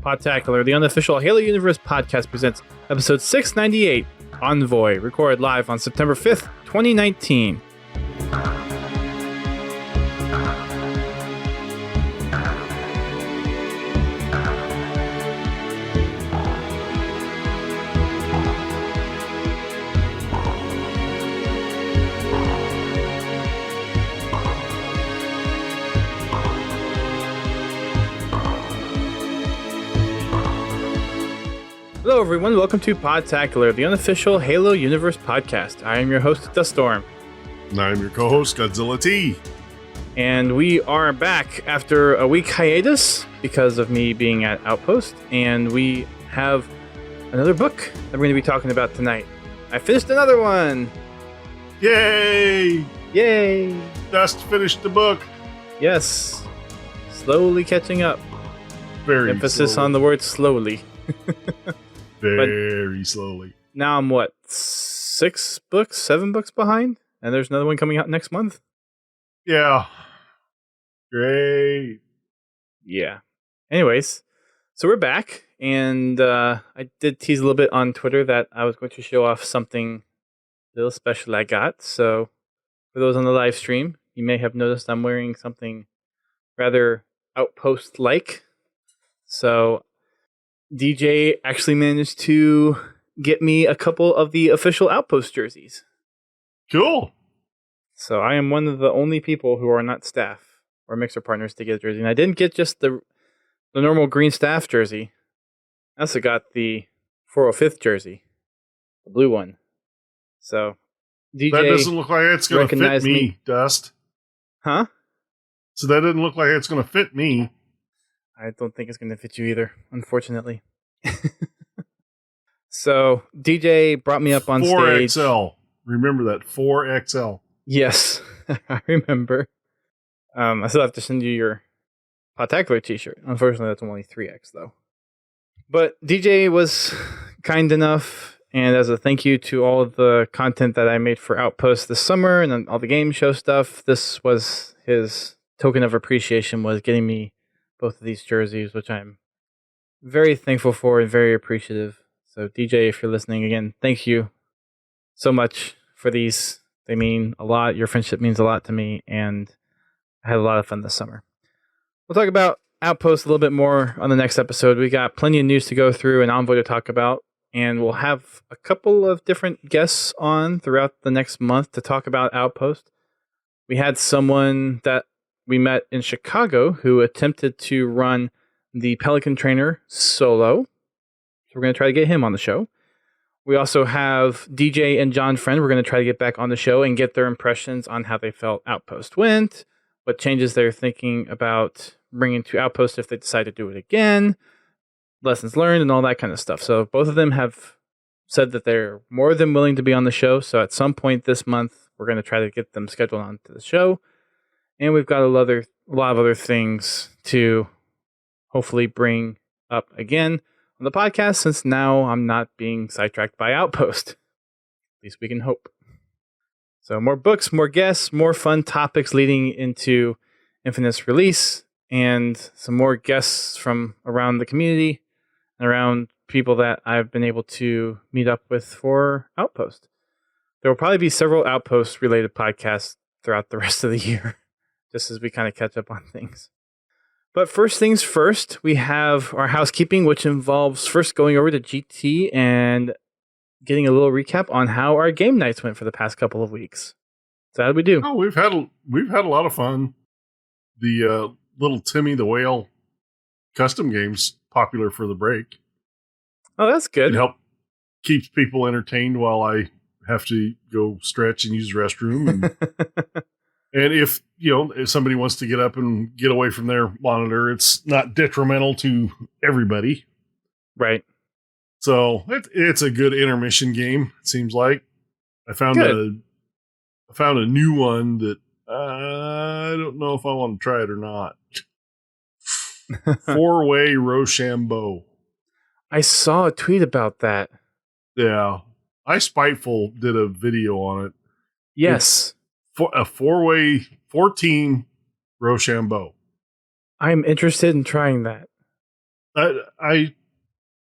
Podtacular, the unofficial Halo Universe podcast, presents episode 698, Envoy, recorded live on September 5th, 2019. Hello everyone, welcome to Podtacular, the unofficial Halo Universe podcast. I am your host, Duststorm. And I'm your co-host, Godzilla T. And we are back after a week hiatus because of me being at Outpost, and we have another book that we're going to be talking about tonight. I finished another one! Yay! Yay! Dust finished the book. Yes. Slowly catching up. Very Emphasis slowly. on the word slowly. Very slowly. Now I'm what, 7 books behind? And there's another one coming out next month? Yeah. Great. Yeah. Anyways, so we're back, and I did tease a little bit on Twitter that I was going to show off something a little special I got. So for those on the live stream, you may have noticed I'm wearing something rather Outpost-like. So DJ actually managed to get me a couple of the official Outpost jerseys. Cool. So I am one of the only people who are not staff or mixer partners to get a jersey. And I didn't get just the normal green staff jersey. I also got the 405th jersey, the blue one. So DJ That doesn't look like it's going to fit recognized me, me. Dust. Huh? So that doesn't look like it's going to fit me. I don't think it's going to fit you either, unfortunately. So DJ brought me up on stage. 4XL. Remember that, 4XL. Yes, I remember. I still have to send you your Podtacular t-shirt. Unfortunately, that's only 3X, though. But DJ was kind enough, and as a thank you to all of the content that I made for Outpost this summer and then all the game show stuff, this was his token of appreciation, was getting me both of these jerseys, which I'm very thankful for and very appreciative. So DJ, if you're listening again, thank you so much for these. They mean a lot. Your friendship means a lot to me, and I had a lot of fun this summer. We'll talk about Outpost a little bit more on the next episode. We got plenty of news to go through and Envoy to talk about, and we'll have a couple of different guests on throughout the next month to talk about Outpost. We had someone that we met in Chicago who attempted to run the Pelican Trainer solo. So we're going to try to get him on the show. We also have DJ and John Friend. We're going to try to get back on the show and get their impressions on how they felt Outpost went, what changes they're thinking about bringing to Outpost if they decide to do it again, lessons learned, and all that kind of stuff. So both of them have said that they're more than willing to be on the show. So at some point this month, we're going to try to get them scheduled onto the show. And we've got a lot of other things to hopefully bring up again on the podcast, since now I'm not being sidetracked by Outpost. At least we can hope. So more books, more guests, more fun topics leading into Infinite's release, and some more guests from around the community and around people that I've been able to meet up with for Outpost. There will probably be several Outpost-related podcasts throughout the rest of the year, just as we kind of catch up on things. But first things first, we have our housekeeping, which involves first going over to GT and getting a little recap on how our game nights went for the past couple of weeks. So how did we do? Oh, we've had a lot of fun. The little Timmy the Whale custom game's popular for the break. Oh, that's good. It keeps people entertained while I have to go stretch and use the restroom. And, and if somebody wants to get up and get away from their monitor, it's not detrimental to everybody. Right. So it's a good intermission game. It seems like I found a new one that I don't know if I want to try it or not. 4-way Rochambeau. I saw a tweet about that. Yeah. Spiteful did a video on it. Yes. A 4-way 14 Rochambeau. I'm interested in trying that.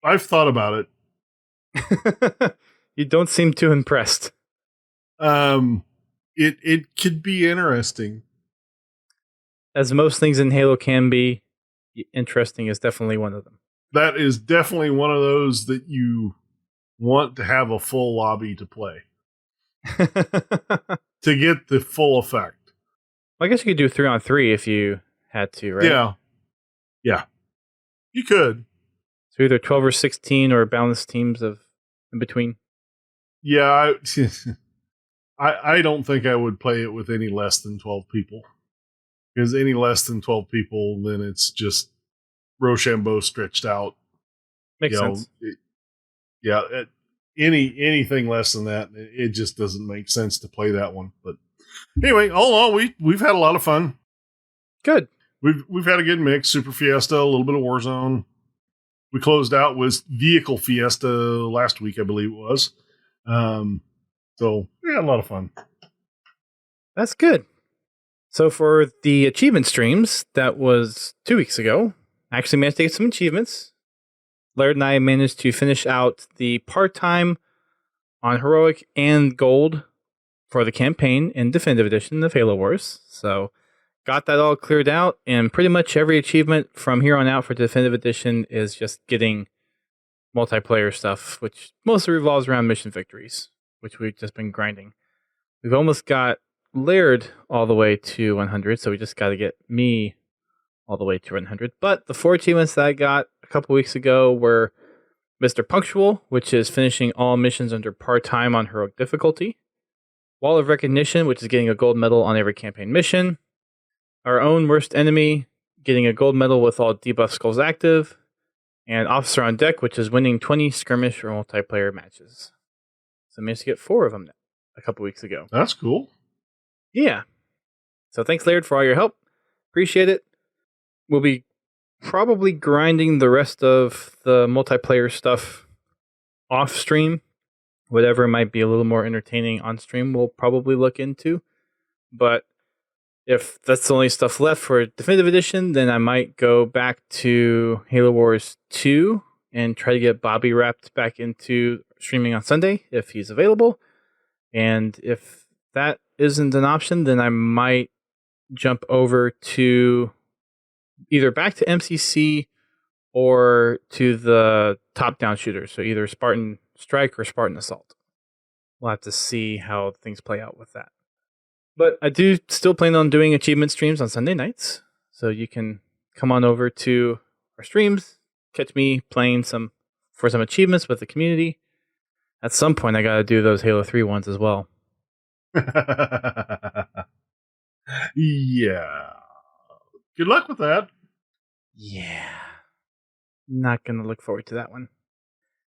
I've thought about it. You don't seem too impressed. It could be interesting. As most things in Halo can be, interesting is definitely one of them. That is definitely one of those that you want to have a full lobby to play. To get the full effect. Well, I guess you could do 3-on-3 if you had to, right? Yeah. You could. So either 12 or 16 or balanced teams of in between. Yeah, I don't think I would play it with any less than 12 people. Because any less than 12 people, then it's just Rochambeau stretched out. Makes sense. Anything less than that, it just doesn't make sense to play that one. But anyway, all in all, we've had a lot of fun. Good. We've had a good mix. Super Fiesta, a little bit of Warzone. We closed out with Vehicle Fiesta last week, I believe it was. So we had a lot of fun. That's good. So for the achievement streams, that was 2 weeks ago. I actually managed to get some achievements. Laird and I managed to finish out the part-time on Heroic and Gold for the campaign in Definitive Edition of Halo Wars. So got that all cleared out, and pretty much every achievement from here on out for Definitive Edition is just getting multiplayer stuff, which mostly revolves around mission victories, which we've just been grinding. We've almost got Laird all the way to 100, so we just got to get me all the way to 100. But the 4 achievements that I got a couple weeks ago were Mr. Punctual, which is finishing all missions under part-time on Heroic difficulty. Wall of Recognition, which is getting a gold medal on every campaign mission. Our Own Worst Enemy, getting a gold medal with all debuff skulls active. And Officer on Deck, which is winning 20 skirmish or multiplayer matches. So I managed to get 4 of them a couple weeks ago. That's cool. Yeah. So thanks, Laird, for all your help. Appreciate it. We'll be probably grinding the rest of the multiplayer stuff off stream. Whatever might be a little more entertaining on stream, we'll probably look into. But if that's the only stuff left for Definitive Edition, then I might go back to Halo Wars 2 and try to get Bobby wrapped back into streaming on Sunday if he's available. And if that isn't an option, then I might jump over to either back to MCC or to the top-down shooters. So either Spartan Strike or Spartan Assault. We'll have to see how things play out with that. But I do still plan on doing achievement streams on Sunday nights. So you can come on over to our streams, catch me playing for some achievements with the community. At some point, I got to do those Halo 3 ones as well. Yeah. Good luck with that. Yeah. Not going to look forward to that one.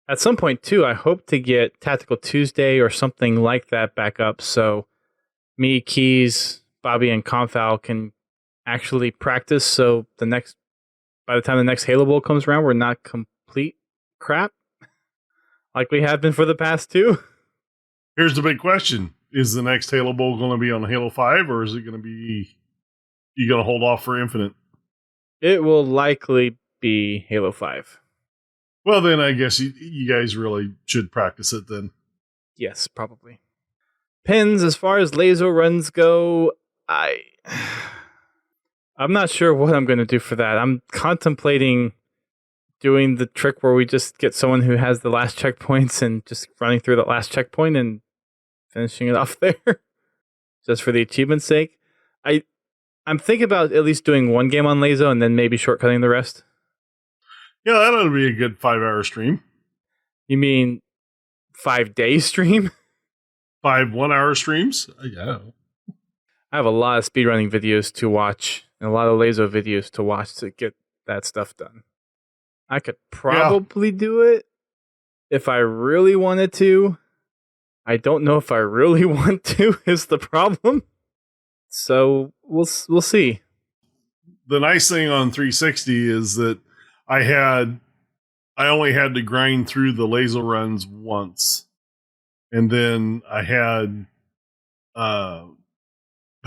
At some point, too, I hope to get Tactical Tuesday or something like that back up so me, Keys, Bobby, and Confowl can actually practice so by the time the next Halo Bowl comes around, we're not complete crap like we have been for the past 2. Here's the big question. Is the next Halo Bowl going to be on Halo 5, or is it going to be... You going to hold off for Infinite? It will likely be Halo 5. Well, then I guess you guys really should practice it then. Yes, probably. Pins, as far as laser runs go, I'm not sure what I'm going to do for that. I'm contemplating doing the trick where we just get someone who has the last checkpoints and just running through that last checkpoint and finishing it off there, just for the achievement's sake. I'm thinking about at least doing one game on Lazo and then maybe shortcutting the rest. Yeah, that ought to be a good 5-hour stream. You mean 5-day stream? 5 1-hour streams? Yeah. I have a lot of speedrunning videos to watch and a lot of laser videos to watch to get that stuff done. I could probably do it if I really wanted to. I don't know if I really want to is the problem. So we'll see. The nice thing on 360 is that I only had to grind through the laser runs once, and then I had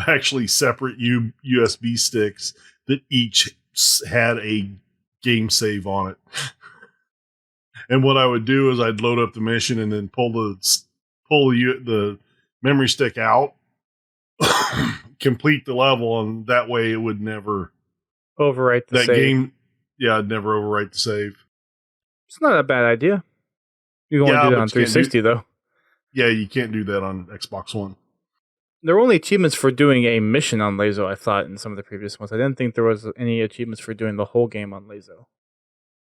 actually separate USB sticks that each had a game save on it. And what I would do is I'd load up the mission and then pull the memory stick out, complete the level, and that way it would never overwrite the that save. game. Yeah, I'd never overwrite the save. It's not a bad idea. You can only do that on 360 though. Yeah, you can't do that on Xbox One. There were only achievements for doing a mission on Lazo, I thought, in some of the previous ones. I didn't think there was any achievements for doing the whole game on Lazo.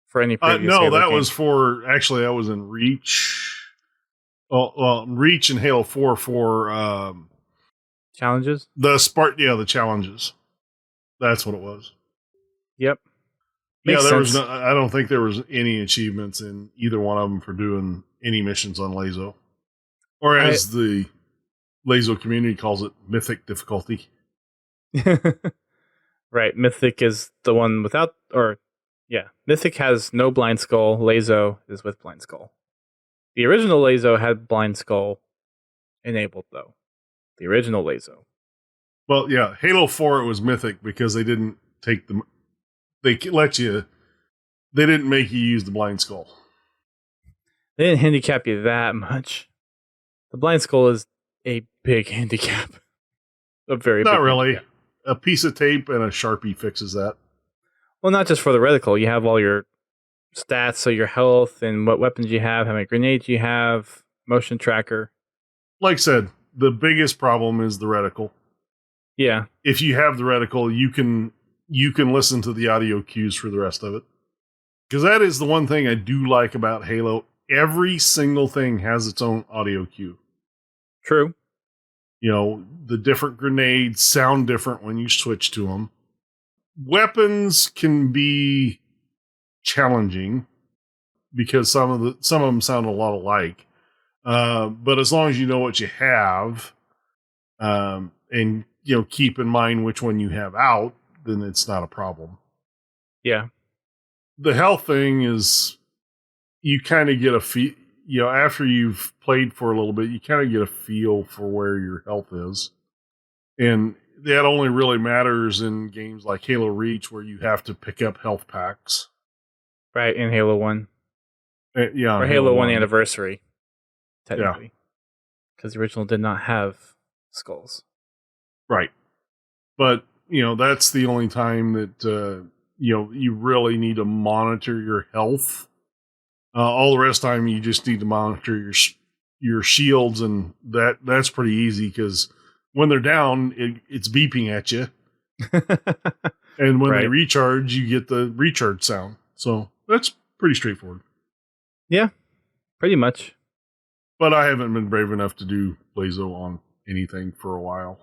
For any previous no, Halo that game. was for... Actually, that was in Reach. Well, Reach and Halo 4 for... challenges? The challenges. That's what it was. Yep. Makes sense. I don't think there was any achievements in either one of them for doing any missions on Lazo. Or as the Lazo community calls it, mythic difficulty. Right. Mythic is the one without... Mythic has no Blind Skull. Lazo is with Blind Skull. The original Lazo had Blind Skull enabled, though. The original Lazo. Well, yeah, Halo 4 it was mythic because they didn't take the... They didn't make you use the Blind Skull. They didn't handicap you that much. The Blind Skull is a big handicap. A very Not big really. handicap. A piece of tape and a Sharpie fixes that. Well, not just for the reticle. You have all your stats, so your health and what weapons you have, how many grenades you have, motion tracker. Like I said, the biggest problem is the reticle. Yeah. If you have the reticle, you can listen to the audio cues for the rest of it. Because that is the one thing I do like about Halo. Every single thing has its own audio cue. True. You know, the different grenades sound different when you switch to them. Weapons can be challenging because some of them sound a lot alike. But as long as you know what you have, and keep in mind which one you have out, then it's not a problem. Yeah. The health thing is you kind of get a feel. After you've played for a little bit, you kind of get a feel for where your health is, and that only really matters in games like Halo Reach, where you have to pick up health packs. Right, in Halo 1. Yeah. Or Halo 1 Anniversary, technically. Yeah. Because the original did not have skulls. Right. But, that's the only time that, you really need to monitor your health. All the rest of the time, you just need to monitor your shields, and that's pretty easy because when they're down, it's beeping at you. And when they recharge, you get the recharge sound. So that's pretty straightforward. Yeah, pretty much. But I haven't been brave enough to do Lazo on anything for a while.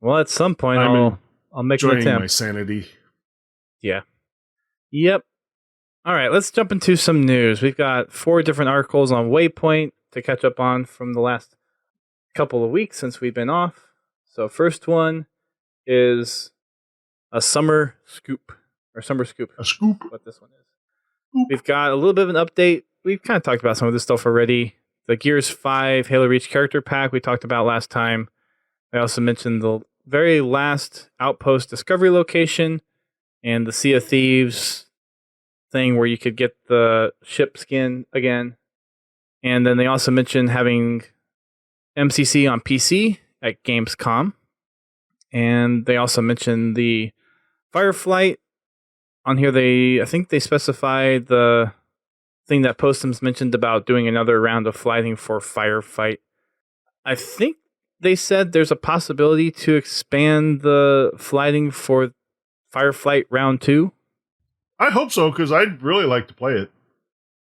Well, at some point, I'll make an attempt. My sanity. Yeah. Yep. All right, let's jump into some news. We've got 4 different articles on Waypoint to catch up on from the last couple of weeks since we've been off. So first one is a summer scoop. A scoop. What this one is. Scoop. We've got a little bit of an update. We've kind of talked about some of this stuff already. The Gears 5 Halo Reach character pack we talked about last time. I also mentioned the very last Outpost discovery location and the Sea of Thieves thing where you could get the ship skin again. And then they also mentioned having MCC on PC at Gamescom. And they also mentioned the Fireflight. On here, I think they specified the thing that Postums mentioned about doing another round of flighting for Firefight. I think they said there's a possibility to expand the flighting for Fireflight round 2. I hope so, because I'd really like to play it.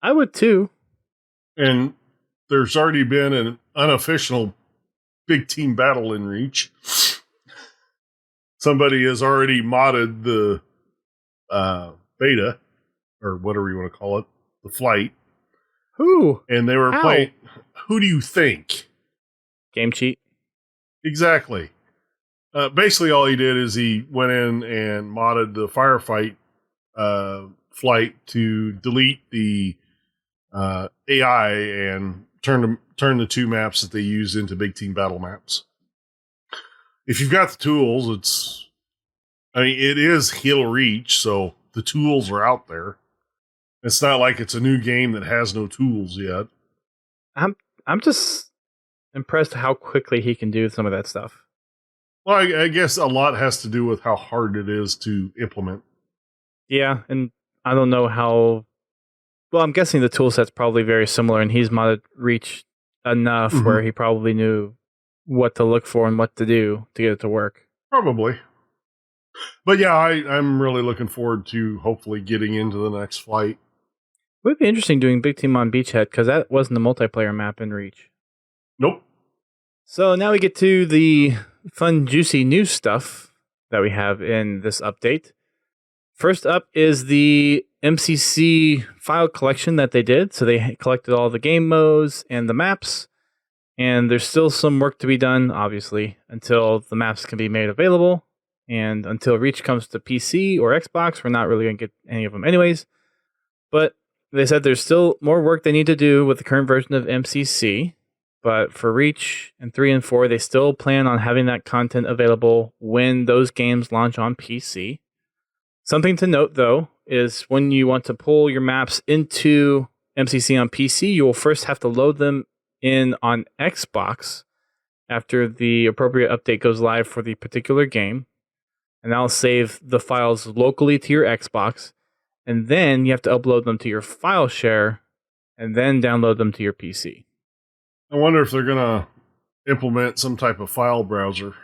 I would too. And there's already been an unofficial big team battle in Reach. Somebody has already modded the beta, or whatever you want to call it, the flight. Who? And they were playing. Who do you think? Game cheat. Exactly. Basically, all he did is he went in and modded the firefight flight to delete the AI and turn the 2 maps that they use into big team battle maps. If you've got the tools, it is Halo Reach, so the tools are out there. It's not like it's a new game that has no tools yet. I'm just impressed how quickly he can do some of that stuff. Well, I guess a lot has to do with how hard it is to implement. Yeah, and I don't know how. Well, I'm guessing the tool set's probably very similar, and he's modded Reach enough where he probably knew what to look for and what to do to get it to work. Probably. But yeah, I'm really looking forward to hopefully getting into the next flight. It would be interesting doing Big Team on Beachhead, because that wasn't a multiplayer map in Reach. Nope. So now we get to the fun, juicy new stuff that we have in this update. First up is the MCC file collection that they did. So they collected all the game modes and the maps. And there's still some work to be done, obviously, until the maps can be made available. And until Reach comes to PC or Xbox, we're not really going to get any of them anyways. But they said there's still more work they need to do with the current version of MCC. But for Reach and 3 and 4, they still plan on having that content available when those games launch on PC. Something to note, though, is when you want to pull your maps into MCC on PC, you will first have to load them in on Xbox after the appropriate update goes live for the particular game. And that'll save the files locally to your Xbox. And then you have to upload them to your file share and then download them to your PC. I wonder if they're going to implement some type of file browser.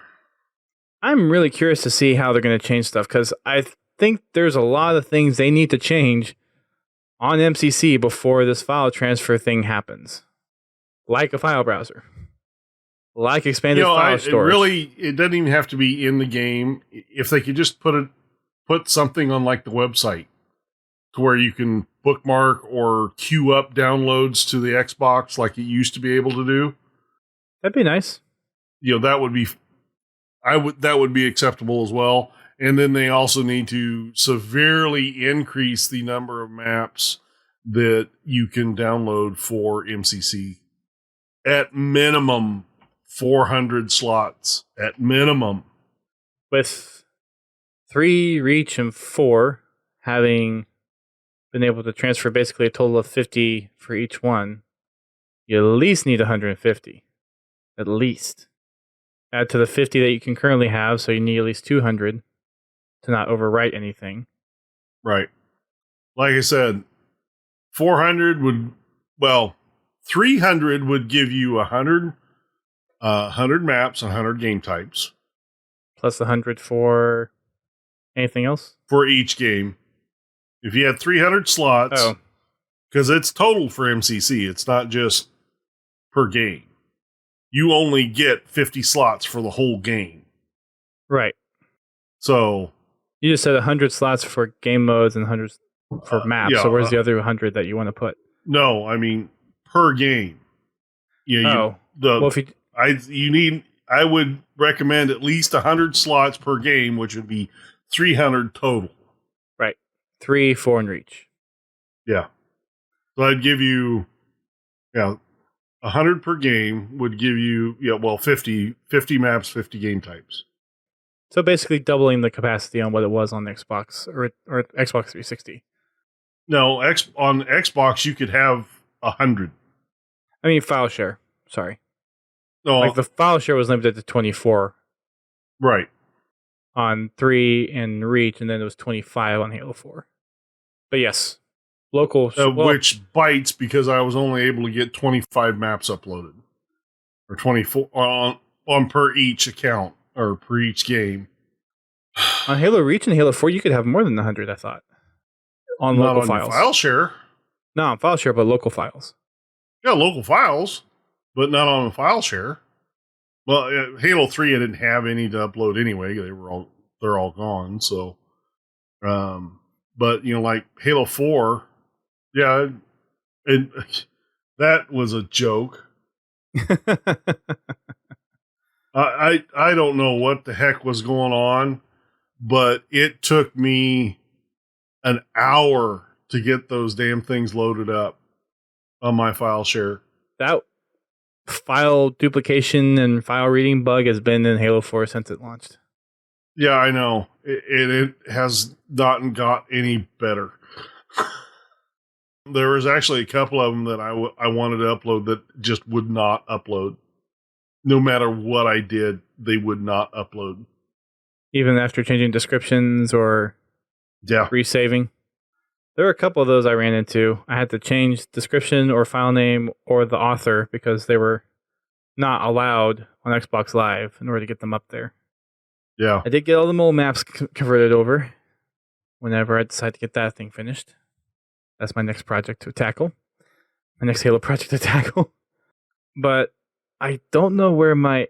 I'm really curious to see how they're going to change stuff, because I think there's a lot of things they need to change on MCC before this file transfer thing happens. Like a file browser. Like expanded file storage. It doesn't even have to be in the game. If they could just put something on like the website to where you can bookmark or queue up downloads to the Xbox like it used to be able to do. That'd be nice. That would be acceptable as well. And then they also need to severely increase the number of maps that you can download for MCC. At minimum 400 slots. At minimum. With 3, Reach, and 4 having been able to transfer basically a total of 50 for each one, you at least need 150. At least. Add to the 50 that you can currently have, so you need at least 200 to not overwrite anything. Right. Like I said, 300 would give you 100 maps, 100 game types. Plus 100 for anything else? For each game. If you had 300 slots, because it's total for MCC, it's not just per game. You only get 50 slots for the whole game. Right. So you just said 100 slots for game modes and 100 for maps. So where's the other 100 that you want to put? No, I mean per game. I would recommend at least 100 slots per game, which would be 300 total. Right. 3, 4, and Reach. Yeah. So I'd give you 100 per game would give you 50 maps, 50 game types. So basically doubling the capacity on what it was on Xbox or Xbox 360. No, on Xbox you could have 100. I mean file share. Sorry. No, like the file share was limited to 24. Right. On 3 and Reach, and then it was 25 on Halo 4. But yes, local. Which bites because I was only able to get 25 maps uploaded. Or 24 on per each account, or per each game. On Halo Reach and Halo 4, you could have more than 100, I thought. On Not local on files. File share. No, on file share, but local files. Yeah, local files, but not on file share. Well, Halo 3, I didn't have any to upload anyway. They're all gone. So, but like Halo 4, yeah, that was a joke. I don't know what the heck was going on, but it took me an hour to get those damn things loaded up on my file share. That file duplication and file reading bug has been in Halo 4 since it launched. Yeah, I know. It has not got any better. There was actually a couple of them that I wanted to upload that just would not upload. No matter what I did, they would not upload. Even after changing descriptions or resaving. There were a couple of those I ran into. I had to change description or file name or the author because they were not allowed on Xbox Live in order to get them up there. Yeah. I did get all the mole maps converted over whenever I decide to get that thing finished. That's my next project to tackle. My next Halo project to tackle. But I don't know where my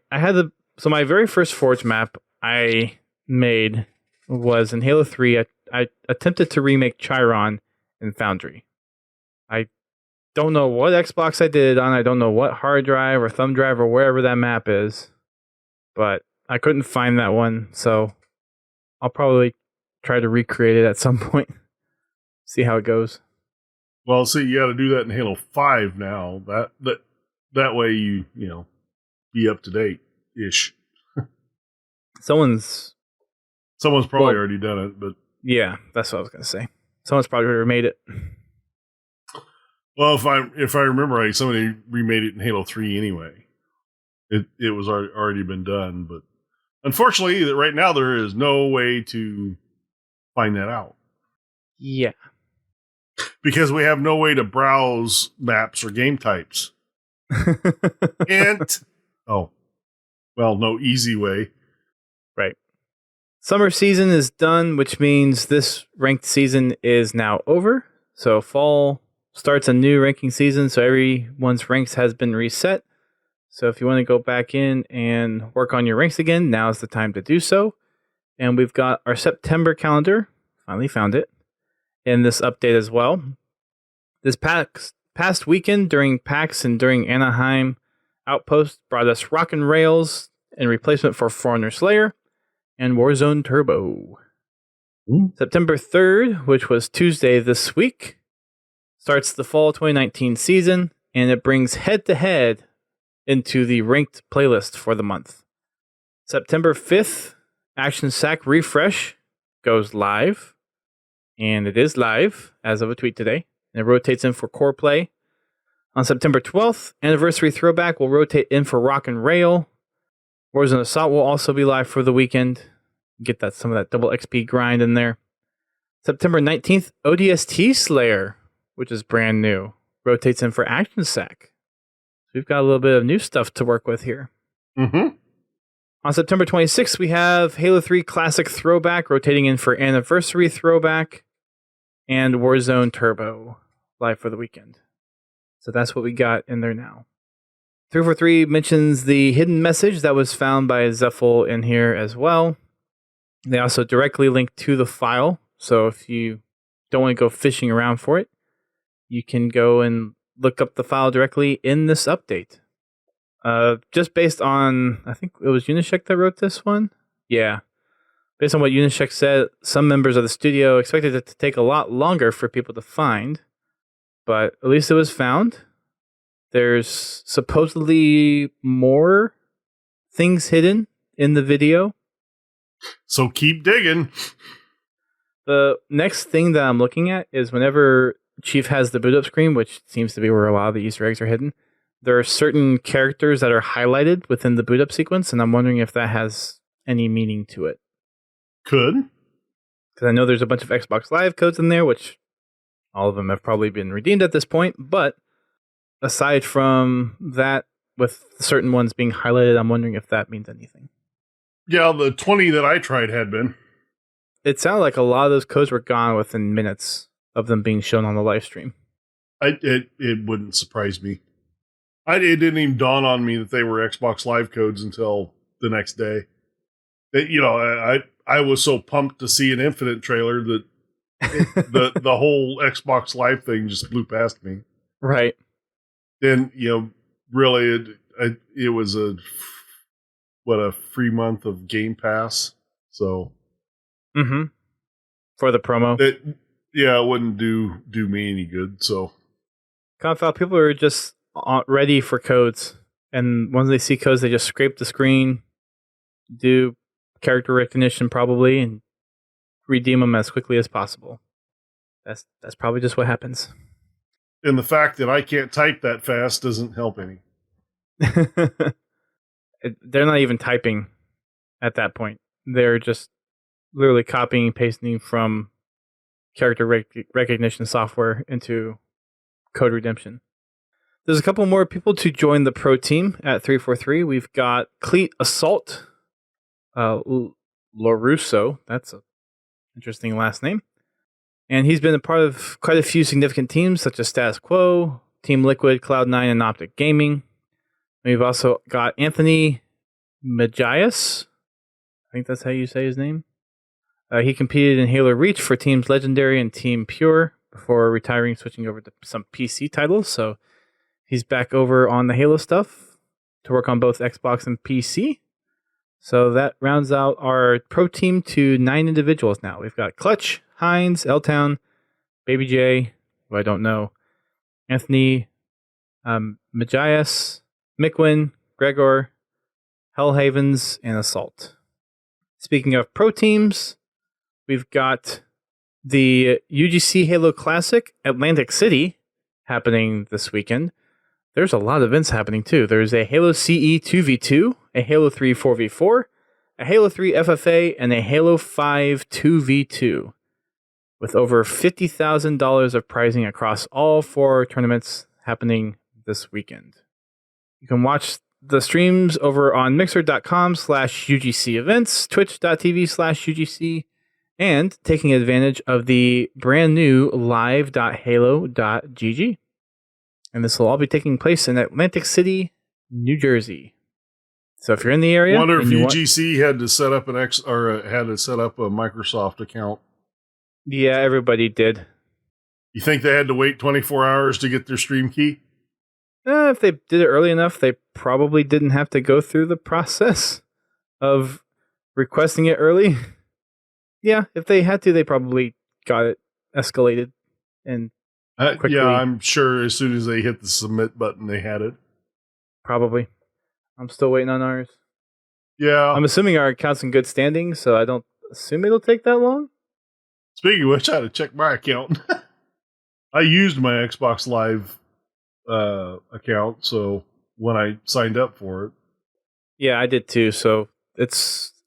very first Forge map I made was in Halo 3. I attempted to remake Chiron in Foundry. I don't know what Xbox I did it on. I don't know what hard drive or thumb drive or wherever that map is. But I couldn't find that one, so I'll probably try to recreate it at some point. See how it goes. Well, see, you got to do that in Halo 5 now. That way you be up to date ish. Someone's probably already done it, but yeah, that's what I was gonna say. Someone's probably already remade it. Well, if I remember right, somebody remade it in Halo 3 anyway. It was already been done, but unfortunately, right now there is no way to find that out. Yeah, because we have no way to browse maps or game types. No easy way. Right. Summer season is done, which means this ranked season is now over. So fall starts a new ranking season, so everyone's ranks has been reset. So if you want to go back in and work on your ranks again, now's the time to do so. And we've got our September calendar, finally found it, in this update as well. This past weekend during PAX and during Anaheim, Outpost brought us Rockin' Rails in replacement for Foreigner Slayer and Warzone Turbo. September 3rd, which was Tuesday this week, starts the fall 2019 season, and it brings head-to-head into the ranked playlist for the month. September 5th, Action Sack Refresh goes live, and it is live as of a tweet today. And it rotates in for core play. On September 12th, Anniversary Throwback will rotate in for Rock and Rail. Warzone Assault will also be live for the weekend. Get some of that double XP grind in there. September 19th, ODST Slayer, which is brand new, rotates in for Action Sack. So we've got a little bit of new stuff to work with here. Mm-hmm. On September 26th, we have Halo 3 Classic Throwback rotating in for Anniversary Throwback and Warzone Turbo live for the weekend. So that's what we got in there now. 343 mentions the hidden message that was found by Zephyl in here as well. They also directly link to the file. So if you don't want to go fishing around for it, you can go and look up the file directly in this update. Just based on, I think it was Unishek that wrote this one. Yeah. Based on what Unishek said, some members of the studio expected it to take a lot longer for people to find, but at least it was found. There's supposedly more things hidden in the video. So keep digging. The next thing that I'm looking at is whenever Chief has the boot up screen, which seems to be where a lot of the Easter eggs are hidden, there are certain characters that are highlighted within the boot up sequence, and I'm wondering if that has any meaning to it. Could. Because I know there's a bunch of Xbox Live codes in there, which all of them have probably been redeemed at this point, but aside from that, with certain ones being highlighted, I'm wondering if that means anything. Yeah, the 20 that I tried had been. It sounded like a lot of those codes were gone within minutes of them being shown on the live stream. It wouldn't surprise me. It didn't even dawn on me that they were Xbox Live codes until the next day. I was so pumped to see an Infinite trailer that the whole Xbox Live thing just blew past me. Right. Then, really, it was a free month of Game Pass. So, for the promo, it wouldn't do me any good. So, kind of thought people are just ready for codes, and once they see codes, they just scrape the screen, do character recognition probably, and redeem them as quickly as possible. That's probably just what happens. And the fact that I can't type that fast doesn't help any. They're not even typing at that point. They're just literally copying and pasting from character recognition software into code redemption. There's a couple more people to join the pro team at 343. We've got Cleat Assault, LaRusso. That's an interesting last name. And he's been a part of quite a few significant teams, such as Status Quo, Team Liquid, Cloud9, and Optic Gaming. We've also got Anthony Magias. I think that's how you say his name. He competed in Halo Reach for Teams Legendary and Team Pure before retiring, switching over to some PC titles. So he's back over on the Halo stuff to work on both Xbox and PC. So that rounds out our pro team to 9 individuals now. We've got Clutch, Hines, L-Town, Baby J, who I don't know, Anthony Magias, Mikwin, Gregor, Hellhavens, and Assault. Speaking of pro teams, we've got the UGC Halo Classic Atlantic City happening this weekend. There's a lot of events happening too. There's a Halo CE 2v2, a Halo 3 4v4, a Halo 3 FFA, and a Halo 5 2v2, with over $50,000 of prizing across all 4 tournaments happening this weekend. You can watch the streams over on mixer.com/UGC events, twitch.tv/UGC, and taking advantage of the brand new live.halo.gg. And this will all be taking place in Atlantic City, New Jersey. So if you're in the area, I wonder if UGC had to set up had to set up a Microsoft account. Yeah, everybody did. You think they had to wait 24 hours to get their stream key? If they did it early enough, they probably didn't have to go through the process of requesting it early. Yeah, if they had to, they probably got it escalated and quickly. Yeah, I'm sure as soon as they hit the submit button, they had it. Probably. I'm still waiting on ours. Yeah. I'm assuming our account's in good standing, so I don't assume it'll take that long. Speaking of which, I had to check my account. I used my Xbox Live account, so when I signed up for it. Yeah, I did too, so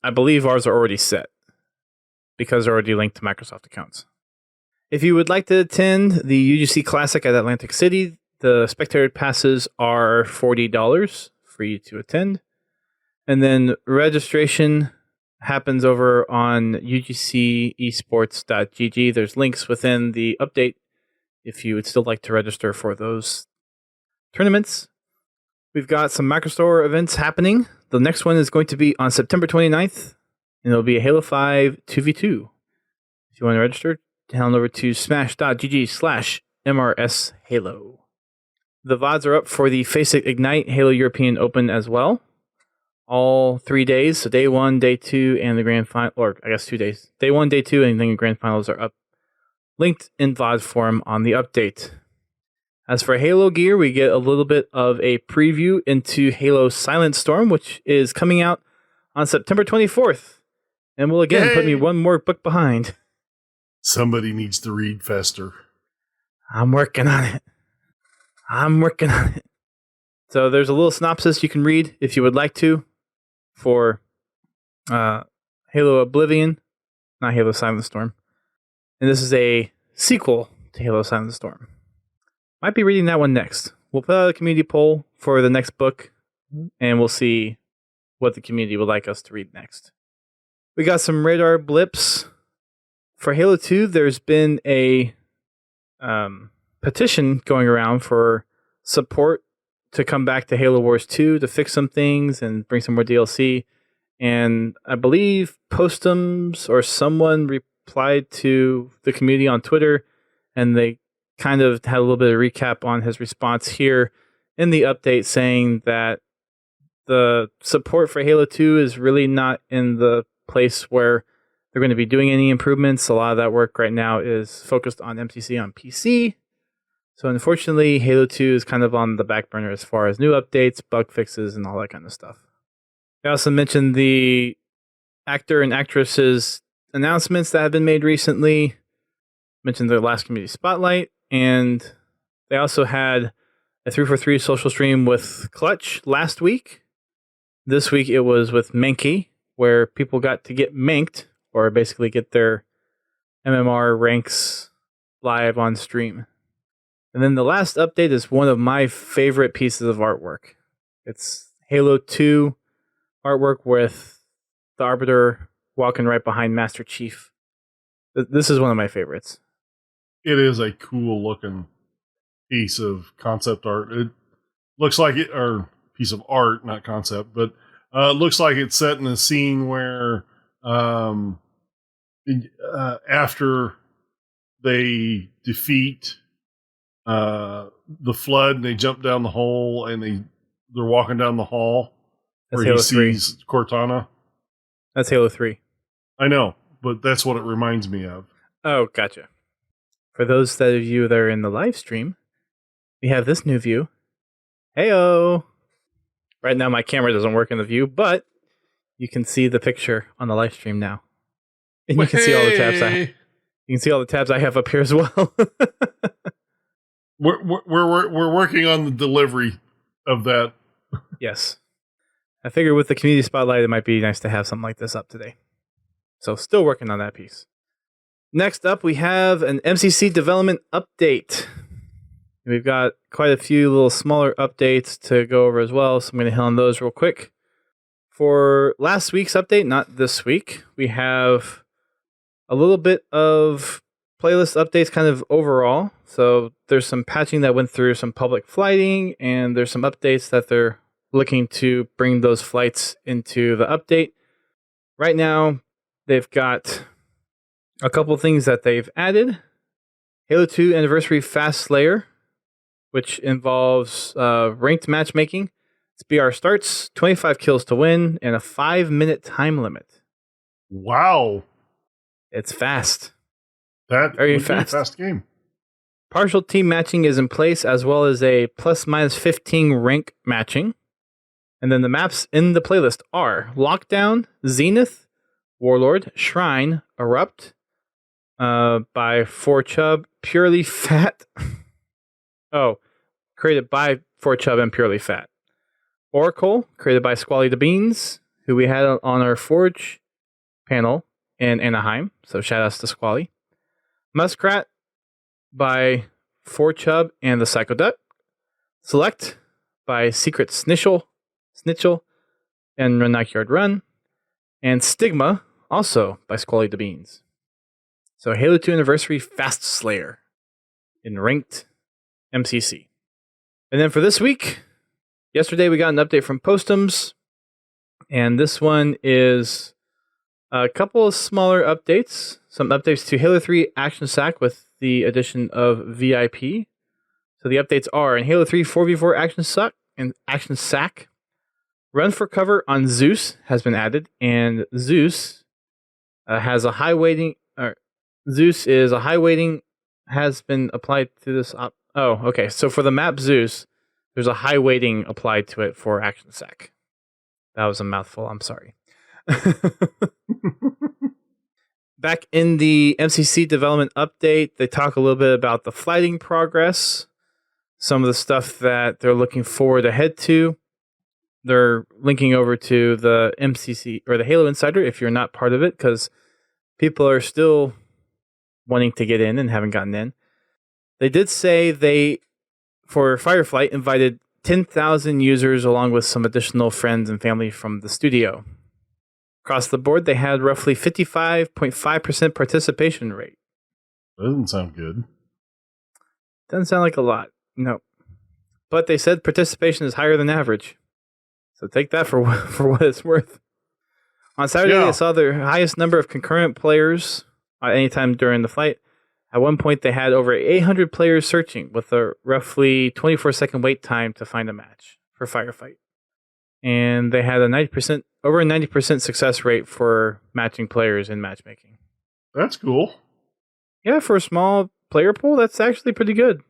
I believe ours are already set because they're already linked to Microsoft accounts. If you would like to attend the UGC Classic at Atlantic City, the spectator passes are $40 for you to attend. And then registration happens over on ugcesports.gg. There's links within the update if you would still like to register for those tournaments. We've got some Microstore events happening. The next one is going to be on September 29th, and it'll be a Halo 5 2v2. If you want to register, head on over to smash.gg/MRSHalo. The VODs are up for the Faceit Ignite Halo European Open as well. All 3 days, so day 1, day 2, and the grand final, or I guess 2 days. Day 1, day 2, and then the grand finals are up, linked in VOD form on the update. As for Halo gear, we get a little bit of a preview into Halo Silent Storm, which is coming out on September 24th. And will again put me one more book behind. Somebody needs to read faster. I'm working on it. So there's a little synopsis you can read if you would like to for Halo Oblivion, not Halo Silent Storm. And this is a sequel to Halo Silent Storm. Might be reading that one next. We'll put out a community poll for the next book, and we'll see what the community would like us to read next. We got some radar blips. For Halo 2, there's been a petition going around for support to come back to Halo Wars 2 to fix some things and bring some more DLC. And I believe Postums or someone replied to the community on Twitter, and they kind of had a little bit of recap on his response here in the update, saying that the support for Halo 2 is really not in the place where they're going to be doing any improvements. A lot of that work right now is focused on MCC on PC. So unfortunately, Halo 2 is kind of on the back burner as far as new updates, bug fixes, and all that kind of stuff. I also mentioned the actor and actresses announcements that have been made recently. Mentioned their last community spotlight, and they also had a 343 social stream with Clutch last week. This week it was with Menki, where people got to get manked, or basically get their MMR ranks live on stream. And then the last update is one of my favorite pieces of artwork. It's Halo 2 artwork with the Arbiter walking right behind Master Chief. This is one of my favorites. It is a cool looking piece of concept art. It looks like it, or piece of art, not concept, but it looks like it's set in a scene where after they defeat the flood and they jump down the hole and they're walking down the hall. That's where Halo he 3. sees Cortana. That's Halo 3. I know, but that's what it reminds me of. Oh, gotcha. For those of you that are in the live stream, we have this new view. Heyo! Right now my camera doesn't work in the view, but you can see the picture on the live stream now. And you can see all the tabs I have up here as well. We're working on the delivery of that. Yes. I figured with the community spotlight, it might be nice to have something like this up today. So still working on that piece. Next up, we have an MCC development update. We've got quite a few little smaller updates to go over as well, so I'm going to hit on those real quick. For last week's update, not this week, we have a little bit of playlist updates kind of overall. So there's some patching that went through some public flighting, and there's some updates that they're looking to bring those flights into the update. Right now, they've got a couple things that they've added. Halo 2 Anniversary Fast Slayer, which involves ranked matchmaking. Its BR starts, 25 kills to win, and a 5-minute time limit. Wow. It's fast. That Very would be a fast. fast game. Partial team matching is in place, as well as a plus-minus 15 rank matching. And then the maps in the playlist are Lockdown, Zenith, Warlord, Shrine, Erupt, by 4Chub, Purely Fat. Created by 4Chub and Purely Fat. Oracle, created by Squally the Beans, who we had on our Forge panel in Anaheim. So shout outs to Squally. Muskrat by 4Chub and the Psychoduck. Select by Secret Snitchel, and Run Knockyard Run. And Stigma, also by Squally the Beans. So Halo 2 Anniversary Fast Slayer in ranked MCC. And then for this week, yesterday we got an update from Postums. And this one is a couple of smaller updates. Some updates to Halo 3 Action Sack with the addition of VIP. So the updates are in Halo 3 4v4 Action Sack. Run for cover on Zeus has been added, and Zeus has a high weighting. Zeus is a high weighting has been applied to this. Okay. So for the map Zeus, there's a high weighting applied to it for Action Sack. That was a mouthful. I'm sorry. Back in the MCC development update, they talk a little bit about the flighting progress, some of the stuff that they're looking forward ahead to. They're linking over to the MCC or the Halo Insider if you're not part of it, because people are still wanting to get in and haven't gotten in. They did say they, for Fireflight, invited 10,000 users along with some additional friends and family from the studio. Across the board, they had roughly 55.5% participation rate. That doesn't sound good. Doesn't sound like a lot, no. but they said participation is higher than average. So take that for what it's worth. On Saturday, they saw their highest number of concurrent players at any time during the flight. At one point, they had over 800 players searching with a roughly 24-second wait time to find a match for Firefight. And they had over a 90% success rate for matching players in matchmaking. That's cool. Yeah, for a small player pool, that's actually pretty good.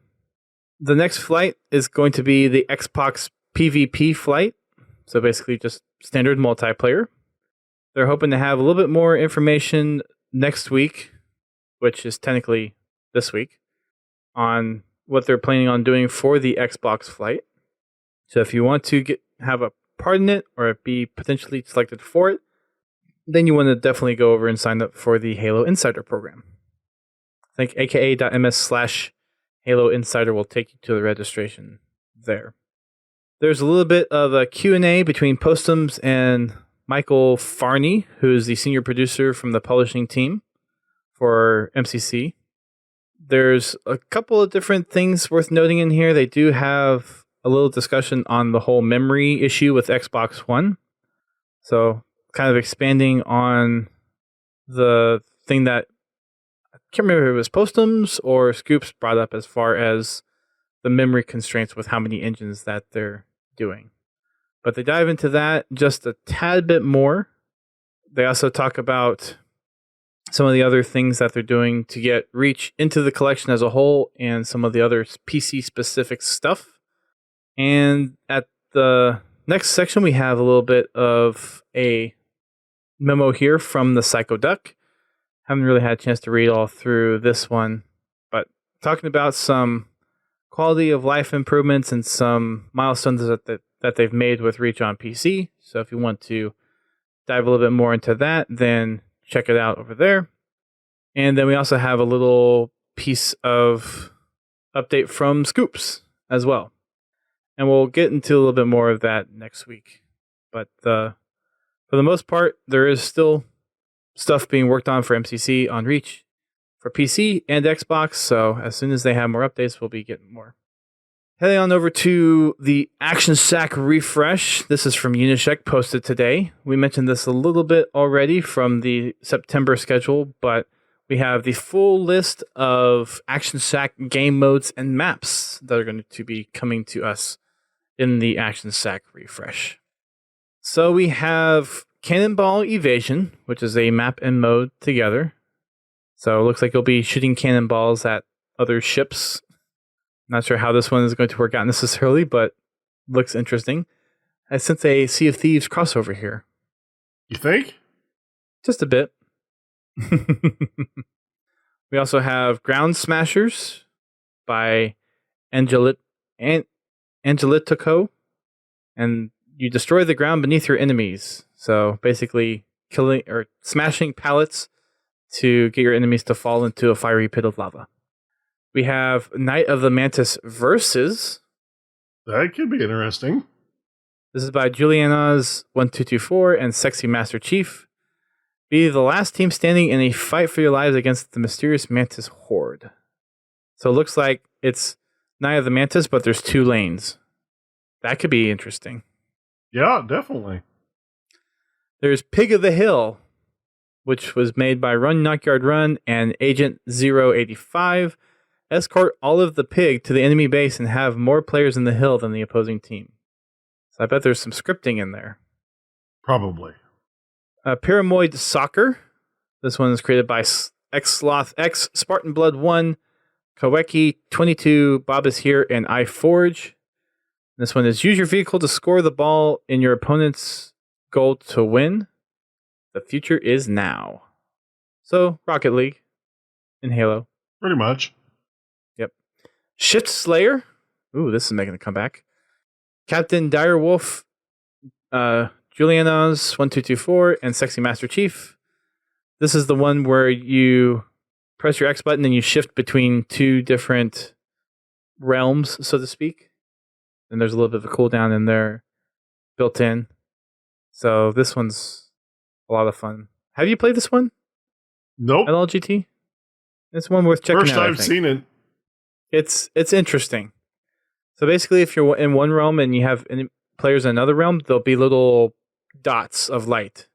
The next flight is going to be the Xbox PvP flight. So basically just standard multiplayer. They're hoping to have a little bit more information next week, which is technically this week, on what they're planning on doing for the Xbox flight. So if you want to have a part in it or be potentially selected for it, then you want to definitely go over and sign up for the Halo Insider program. I think aka.ms/Halo Insider will take you to the registration there. There's a little bit of a Q&A between Postums and Michael Farney, who's the senior producer from the publishing team for MCC. There's a couple of different things worth noting in here. They do have a little discussion on the whole memory issue with Xbox One. So kind of expanding on the thing that I can't remember if it was Postums or Scoops brought up as far as the memory constraints with how many engines that they're doing. But they dive into that just a tad bit more. They also talk about some of the other things that they're doing to get Reach into the collection as a whole and some of the other PC-specific stuff. And at the next section, we have a little bit of a memo here from the Psycho Duck. Haven't really had a chance to read all through this one, but talking about some quality of life improvements and some milestones that they've made with Reach on PC. So if you want to dive a little bit more into that, then check it out over there. And then we also have a little piece of update from Scoops as well. And we'll get into a little bit more of that next week. But for the most part, there is still stuff being worked on for MCC on Reach for PC and Xbox. So as soon as they have more updates, we'll be getting more. Heading on over to the Action Sack refresh. This is from Unisec, posted today. We mentioned this a little bit already from the September schedule, but we have the full list of Action Sack game modes and maps that are going to be coming to us in the Action Sack refresh. So we have Cannonball Evasion, which is a map and mode together. So it looks like you'll be shooting cannonballs at other ships. Not sure how this one is going to work out necessarily, but looks interesting. I sense a Sea of Thieves crossover here. You think? Just a bit. We also have Ground Smashers by Angelitico, and you destroy the ground beneath your enemies. So basically killing or smashing pallets to get your enemies to fall into a fiery pit of lava. We have Night of the Mantis Versus. That could be interesting. This is by Juliana's 1224 and Sexy Master Chief. Be the last team standing in a fight for your lives against the mysterious Mantis Horde. So it looks like it's Night of the Mantis, but there's 2 lanes. That could be interesting. Yeah, definitely. There's Pig of the Hill, which was made by Run Knockyard Run and Agent 085. Escort Olive the Pig to the enemy base and have more players in the hill than the opposing team. So I bet there's some scripting in there. Probably. Pyramoid Soccer. This one is created by X-Sloth X, Spartan Blood 1, Kaweki 22, Bob is Here, and iForge. This one is use your vehicle to score the ball in your opponent's goal to win. The future is now. So, Rocket League in Halo. Pretty much. Yep. Shift Slayer. Ooh, this is making a comeback. Captain Direwolf, Juliana's 1224, and Sexy Master Chief. This is the one where you press your X button and you shift between 2 different realms, so to speak. And there's a little bit of a cooldown in there built in. So this one's a lot of fun. Have you played this one? Nope. At all, GT? It's one worth checking First out. I've seen it. It's interesting. So basically, if you're in one realm and you have any players in another realm, there'll be little dots of light,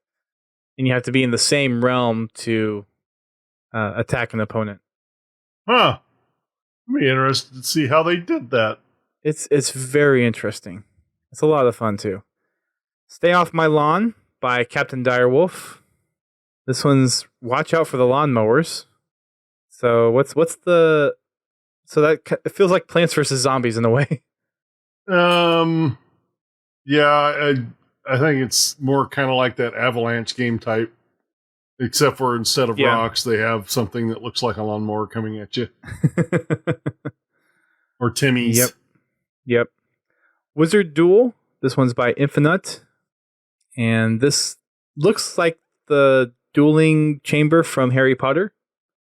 and you have to be in the same realm to attack an opponent. Huh. I'd be interested to see how they did that. It's very interesting. It's a lot of fun too. Stay Off My Lawn by Captain Direwolf. This one's Watch Out for the Lawnmowers. So what's the so that it feels like Plants vs Zombies in a way. Yeah, I think it's more kind of like that Avalanche game type, except for instead of rocks, they have something that looks like a lawnmower coming at you. Or Timmy's. Yep. Wizard Duel. This one's by Infinite. And this looks like the dueling chamber from Harry Potter.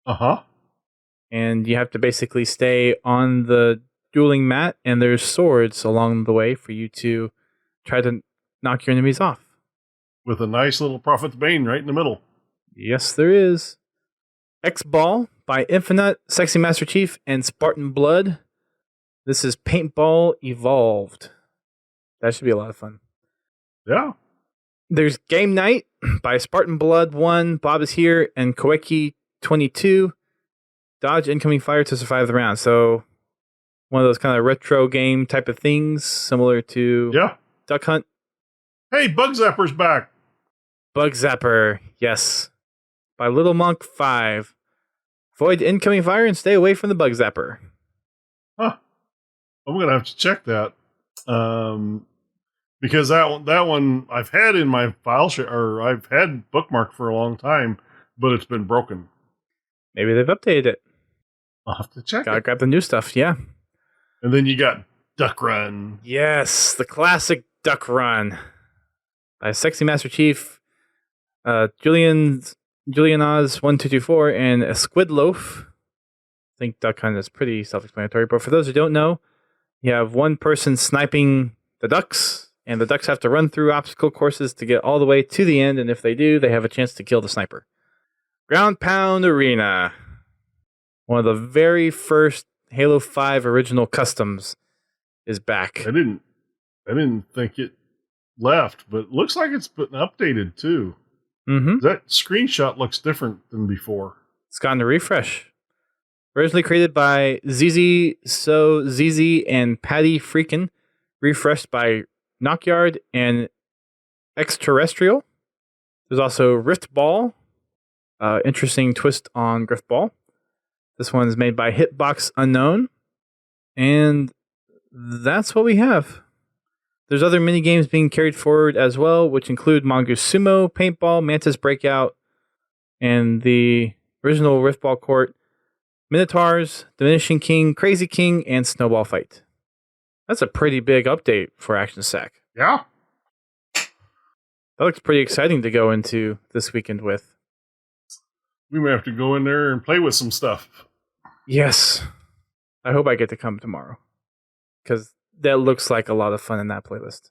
Uh-huh. And you have to basically stay on the dueling mat, and there's swords along the way for you to try to knock your enemies off. With a nice little Prophet's Bane right in the middle. Yes, there is. X-Ball by Infinite, Sexy Master Chief, and Spartan Blood. This is Paintball Evolved. That should be a lot of fun. Yeah. There's Game Night by Spartan Blood 1, Bob is Here, and Koeki 22. Dodge incoming fire to survive the round. So one of those kind of retro game type of things, similar to Duck Hunt. Hey, Bug Zapper's back. Bug Zapper, yes. By Little Monk 5. Avoid incoming fire and stay away from the Bug Zapper. Huh. I'm going to have to check that. Because that one I've had in my file or I've had bookmarked for a long time, but it's been broken. Maybe they've updated it. I'll have to check. Gotta grab the new stuff, yeah. And then you got Duck Run. Yes, the classic Duck Run. By Sexy Master Chief, Julian Oz 1224, and a Squid Loaf. I think Duck Hunt is pretty self-explanatory, but for those who don't know, you have one person sniping the ducks, and the ducks have to run through obstacle courses to get all the way to the end, and if they do, they have a chance to kill the sniper. Ground Pound Arena. One of the very first Halo 5 original customs is back. I didn't think it left, but it looks like it's been updated too. Mm-hmm. That screenshot looks different than before. It's gotten a refresh. Originally created by ZZ and Patty Freakin, refreshed by Knockyard and Extraterrestrial. There's also Rift Ball. Interesting twist on Rift Ball. This one's made by Hitbox Unknown. And that's what we have. There's other mini games being carried forward as well, which include Mongoose Sumo, Paintball, Mantis Breakout, and the original Rift Ball Court, Minotaurs, Diminishing King, Crazy King, and Snowball Fight. That's a pretty big update for Action Sack. Yeah. That looks pretty exciting to go into this weekend with. We may have to go in there and play with some stuff. Yes. I hope I get to come tomorrow, because that looks like a lot of fun in that playlist.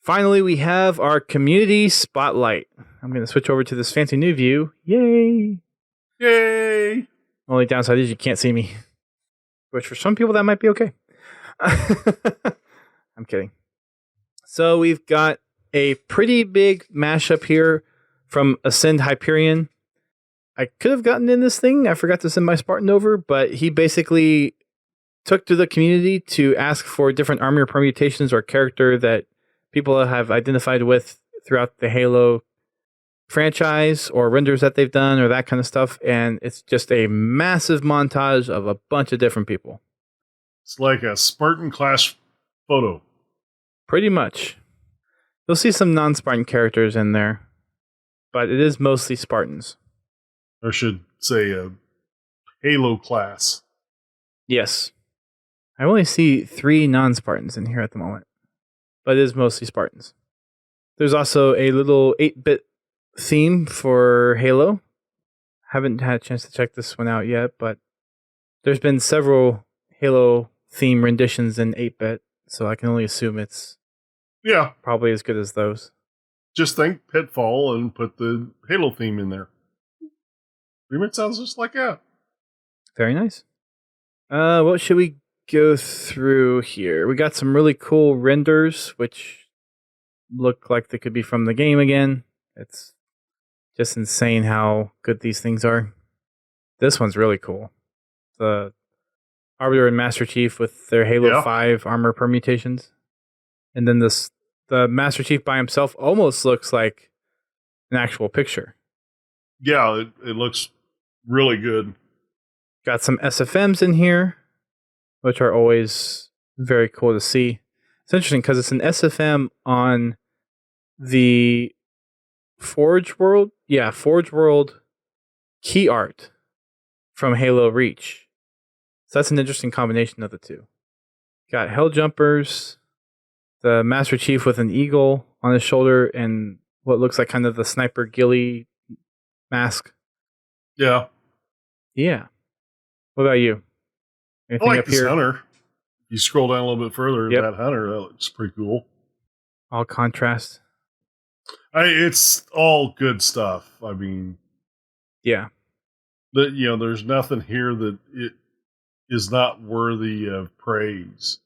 Finally, we have our community spotlight. I'm going to switch over to this fancy new view. Yay! Yay! Only downside is you can't see me, which for some people that might be okay. I'm kidding. So we've got a pretty big mashup here from Ascend Hyperion. I could have gotten in this thing. I forgot to send my Spartan over, but he basically took to the community to ask for different armor permutations or character that people have identified with throughout the Halo franchise or renders that they've done or that kind of stuff. And it's just a massive montage of a bunch of different people. It's like a Spartan class photo. Pretty much. You'll see some non-Spartan characters in there, but it is mostly Spartans. I should say a Halo class. Yes. I only see 3 non-Spartans in here at the moment, but it is mostly Spartans. There's also a little 8-bit theme for Halo. Haven't had a chance to check this one out yet, but there's been several Halo theme renditions in 8-bit, so I can only assume it's probably as good as those. Just think Pitfall and put the Halo theme in there. Pretty much sounds just like that. Very nice. What should we go through here. We got some really cool renders, which look like they could be from the game again. It's just insane how good these things are. This one's really cool. The Arbiter and Master Chief with their Halo 5 armor permutations. And then the Master Chief by himself almost looks like an actual picture. Yeah, it looks really good. Got some SFMs in here, which are always very cool to see. It's interesting because it's an SFM on the Forge World. Yeah, Forge World key art from Halo Reach. So that's an interesting combination of the two. Got Hell Jumpers, the Master Chief with an eagle on his shoulder, and what looks like kind of the Sniper Ghillie mask. Yeah. Yeah. What about you? Anything I like up this here? hunter. You scroll down a little bit further, that hunter, that looks pretty cool. All contrast. It's all good stuff. I mean, yeah. There's nothing here that it is not worthy of praise.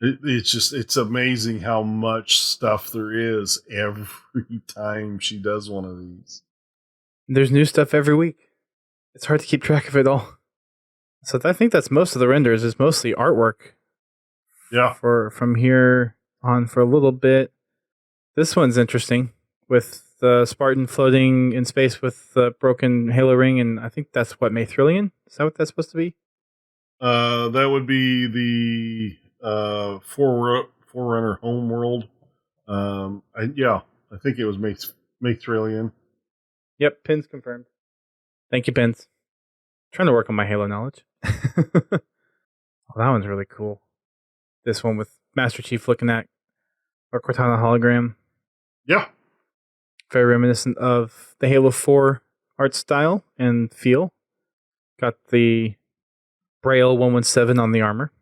It's amazing how much stuff there is every time she does one of these. There's new stuff every week. It's hard to keep track of it all. So I think that's most of the renders. Is mostly artwork. Yeah. From here on for a little bit. This one's interesting with the Spartan floating in space with the broken Halo ring, and I think that's what Maythrillian. Is that what that's supposed to be? That would be the Forerunner homeworld. I think it was Maythrillian. Yep, Pins confirmed. Thank you, Pins. Trying to work on my Halo knowledge. Oh, that one's really cool. This one with Master Chief looking at a Cortana hologram. Yeah. Very reminiscent of the Halo 4 art style and feel. Got the Braille 117 on the armor.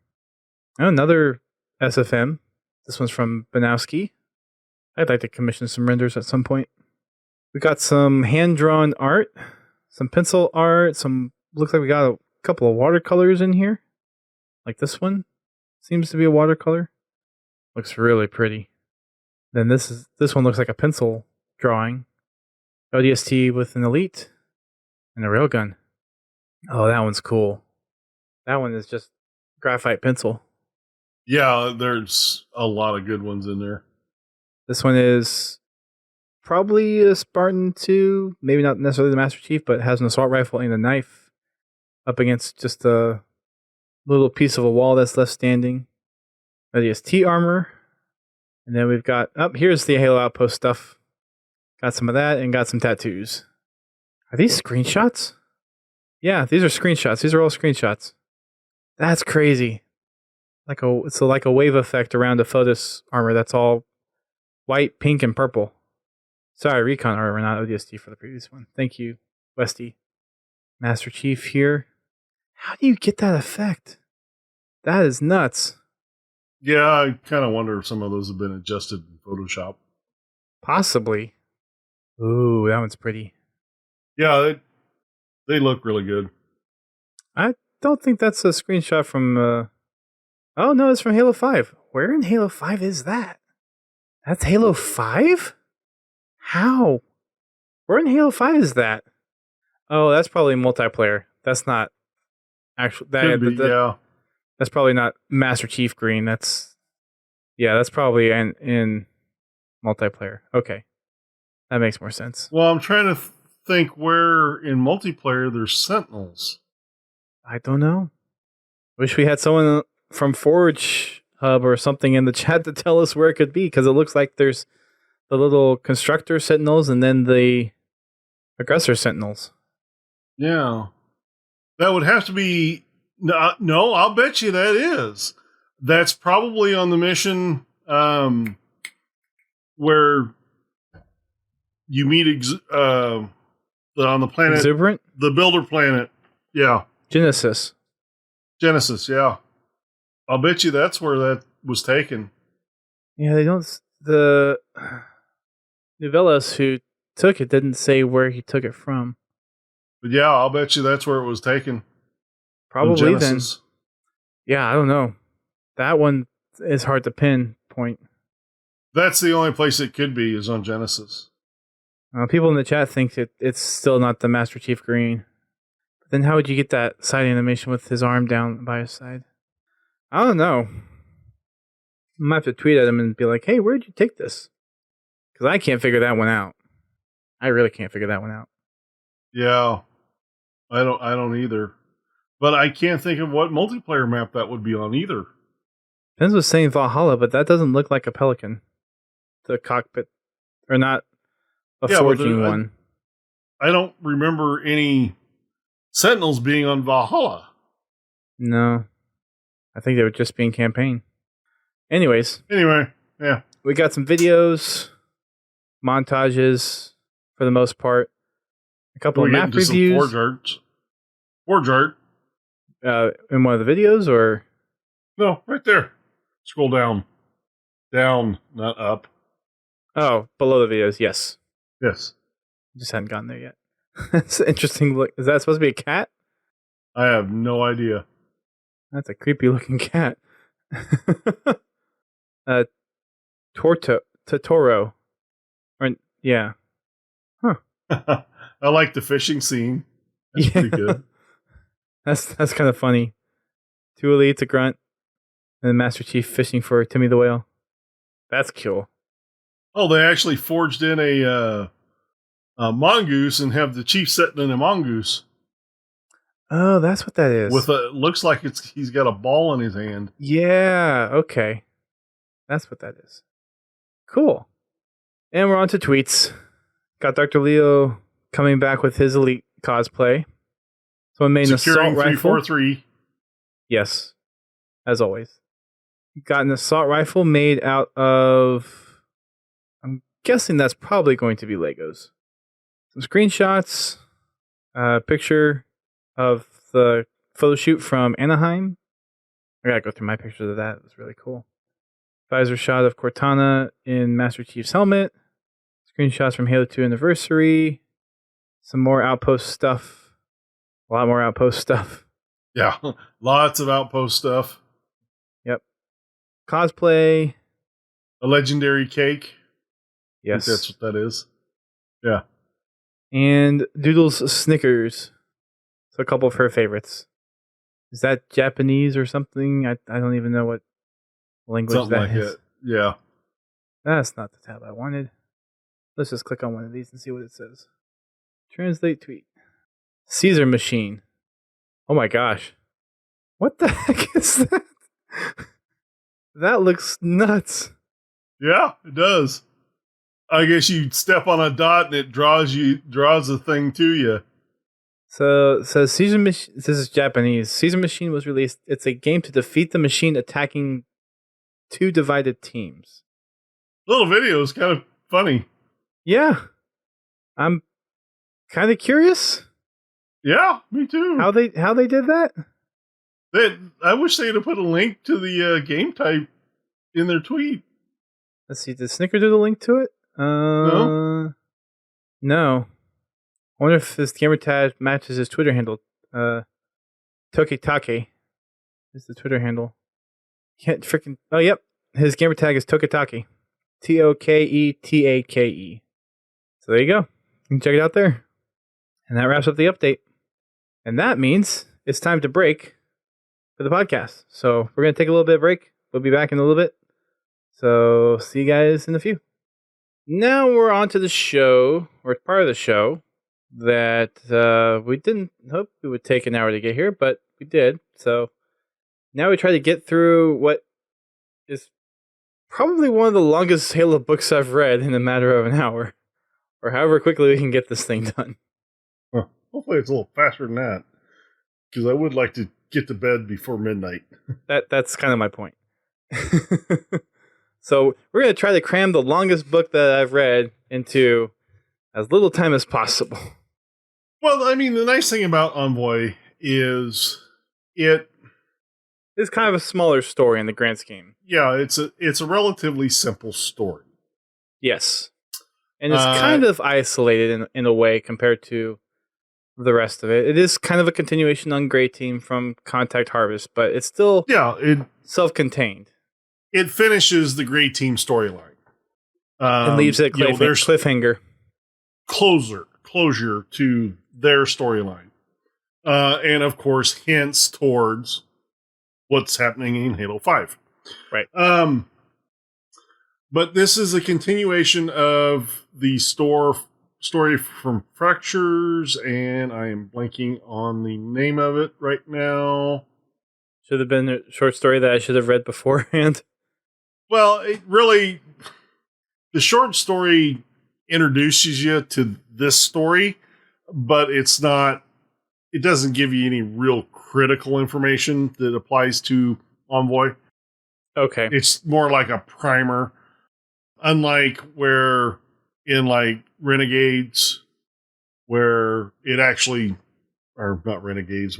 And another SFM. This one's from Banowski. I'd like to commission some renders at some point. We got some hand-drawn art, some pencil art, looks like we got a couple of watercolors in here. Like this one seems to be a watercolor. Looks really pretty. Then this one looks like a pencil drawing. ODST with an Elite and a railgun. Oh, that one's cool. That one is just graphite pencil. Yeah, there's a lot of good ones in there. This one is probably a Spartan 2, maybe not necessarily the Master Chief, but has an assault rifle and a knife up against just a little piece of a wall that's left standing. ODST armor. And then we've got, here's the Halo Outpost stuff. Got some of that and got some tattoos. Are these screenshots? Yeah, these are screenshots. These are all screenshots. That's crazy. It's like a wave effect around a Photos armor that's all white, pink, and purple. Sorry, Recon armor, not ODST for the previous one. Thank you, Westy. Master Chief here. How do you get that effect? That is nuts. Yeah, I kind of wonder if some of those have been adjusted in Photoshop. Possibly. Ooh, that one's pretty. Yeah, they look really good. I don't think that's a screenshot from... Oh, no, it's from Halo 5. Where in Halo 5 is that? That's Halo 5? How? Where in Halo 5 is that? Oh, that's probably multiplayer. That's not actual. Yeah. That's probably not Master Chief green. That's probably in multiplayer. Okay, that makes more sense. Well, I'm trying to think where in multiplayer there's Sentinels. I don't know. Wish we had someone from Forge Hub or something in the chat to tell us where it could be, because it looks like there's the little constructor Sentinels and then the aggressor Sentinels. Yeah, that would have to be. No, I'll bet you that is. That's probably on the mission where you meet on the planet Exuberant? The builder planet. Yeah. Genesis, yeah. I'll bet you that's where that was taken. Yeah, they don't... The Novellas who took it didn't say where he took it from. But yeah, I'll bet you that's where it was taken. Probably then. Yeah, I don't know. That one is hard to pinpoint. That's the only place it could be is on Genesis. People in the chat think that it's still not the Master Chief Green. But then how would you get that side animation with his arm down by his side? I don't know. I might have to tweet at him and be like, hey, where'd you take this? Because I can't figure that one out. I really can't figure that one out. Yeah. I don't either. But I can't think of what multiplayer map that would be on either. Pens was saying Valhalla, but that doesn't look like a pelican. The cockpit. Or not a forging one. I don't remember any Sentinels being on Valhalla. No. I think they were just being campaign. Anyway, yeah. We got some videos, montages for the most part. A couple of map reviews. Forge art. In one of the videos, or? No, right there. Scroll down. Down, not up. Oh, below the videos, yes. Yes. Just hadn't gotten there yet. That's an interesting look. Is that supposed to be a cat? I have no idea. That's a creepy looking cat. Totoro. Or, yeah. Huh. I like the fishing scene. That's pretty good. That's kind of funny. Two elites, a grunt, and the Master Chief fishing for Timmy the Whale. That's cool. Oh, they actually forged in a mongoose and have the chief sitting in a mongoose. Oh, that's what that is. With looks like he's got a ball in his hand. Yeah, okay. That's what that is. Cool. And we're on to tweets. Got Dr. Leo coming back with his elite cosplay. Someone made an assault rifle. 343. Yes, as always. Got an assault rifle made out of... I'm guessing that's probably going to be Legos. Some screenshots. A picture of the photo shoot from Anaheim. I gotta go through my pictures of that. It was really cool. Visor shot of Cortana in Master Chief's helmet. Screenshots from Halo 2 Anniversary. Some more Outpost stuff. A lot more Outpost stuff. Yeah, lots of Outpost stuff. Yep. Cosplay. A legendary cake. Yes. I think that's what that is. Yeah. And Doodle's Snickers. So a couple of her favorites. Is that Japanese or something? I don't even know what language something that like is. It. Yeah. That's not the tab I wanted. Let's just click on one of these and see what it says. Translate tweet. Caesar machine. Oh my gosh. What the heck is that? That looks nuts. Yeah, it does. I guess you step on a dot and it draws a thing to you. So Caesar machine. This is Japanese. Caesar machine was released. It's a game to defeat the machine attacking two divided teams. Little video is kind of funny. Yeah, I'm kind of curious. Yeah, me too. How they did that? I wish they'd have put a link to the game type in their tweet. Let's see. Did Snickerdoodle link to it? No. I wonder if this gamer tag matches his Twitter handle. Tokitake is the Twitter handle. Can't freaking. Oh, yep. His gamer tag is Tokitake. Toketake. So there you go. You can check it out there. And that wraps up the update. And that means it's time to break for the podcast. So we're going to take a little bit of break. We'll be back in a little bit. So see you guys in a few. Now we're on to the show, or part of the show, that we didn't hope it would take an hour to get here, but we did. So now we try to get through what is probably one of the longest Halo books I've read in a matter of an hour, or however quickly we can get this thing done. Huh. Hopefully it's a little faster than that, because I would like to get to bed before midnight. That's kind of my point. So we're going to try to cram the longest book that I've read into as little time as possible. Well, I mean, the nice thing about Envoy is it's kind of a smaller story in the grand scheme. Yeah, it's a relatively simple story. Yes. And it's kind of isolated in a way compared to the rest of it. It is kind of a continuation on Grey Team from Contact Harvest, but it's still self-contained. It finishes the Grey Team storyline. And leaves it cliffhanger. Closure to their storyline. And of course, hints towards what's happening in Halo 5. Right. But this is a continuation of the story from Fractures, and I am blanking on the name of it right now. Should have been a short story that I should have read beforehand. Well, the short story introduces you to this story, but it doesn't give you any real critical information that applies to Envoy. Okay. It's more like a primer. Unlike where in like Renegades, where it actually, or not Renegades,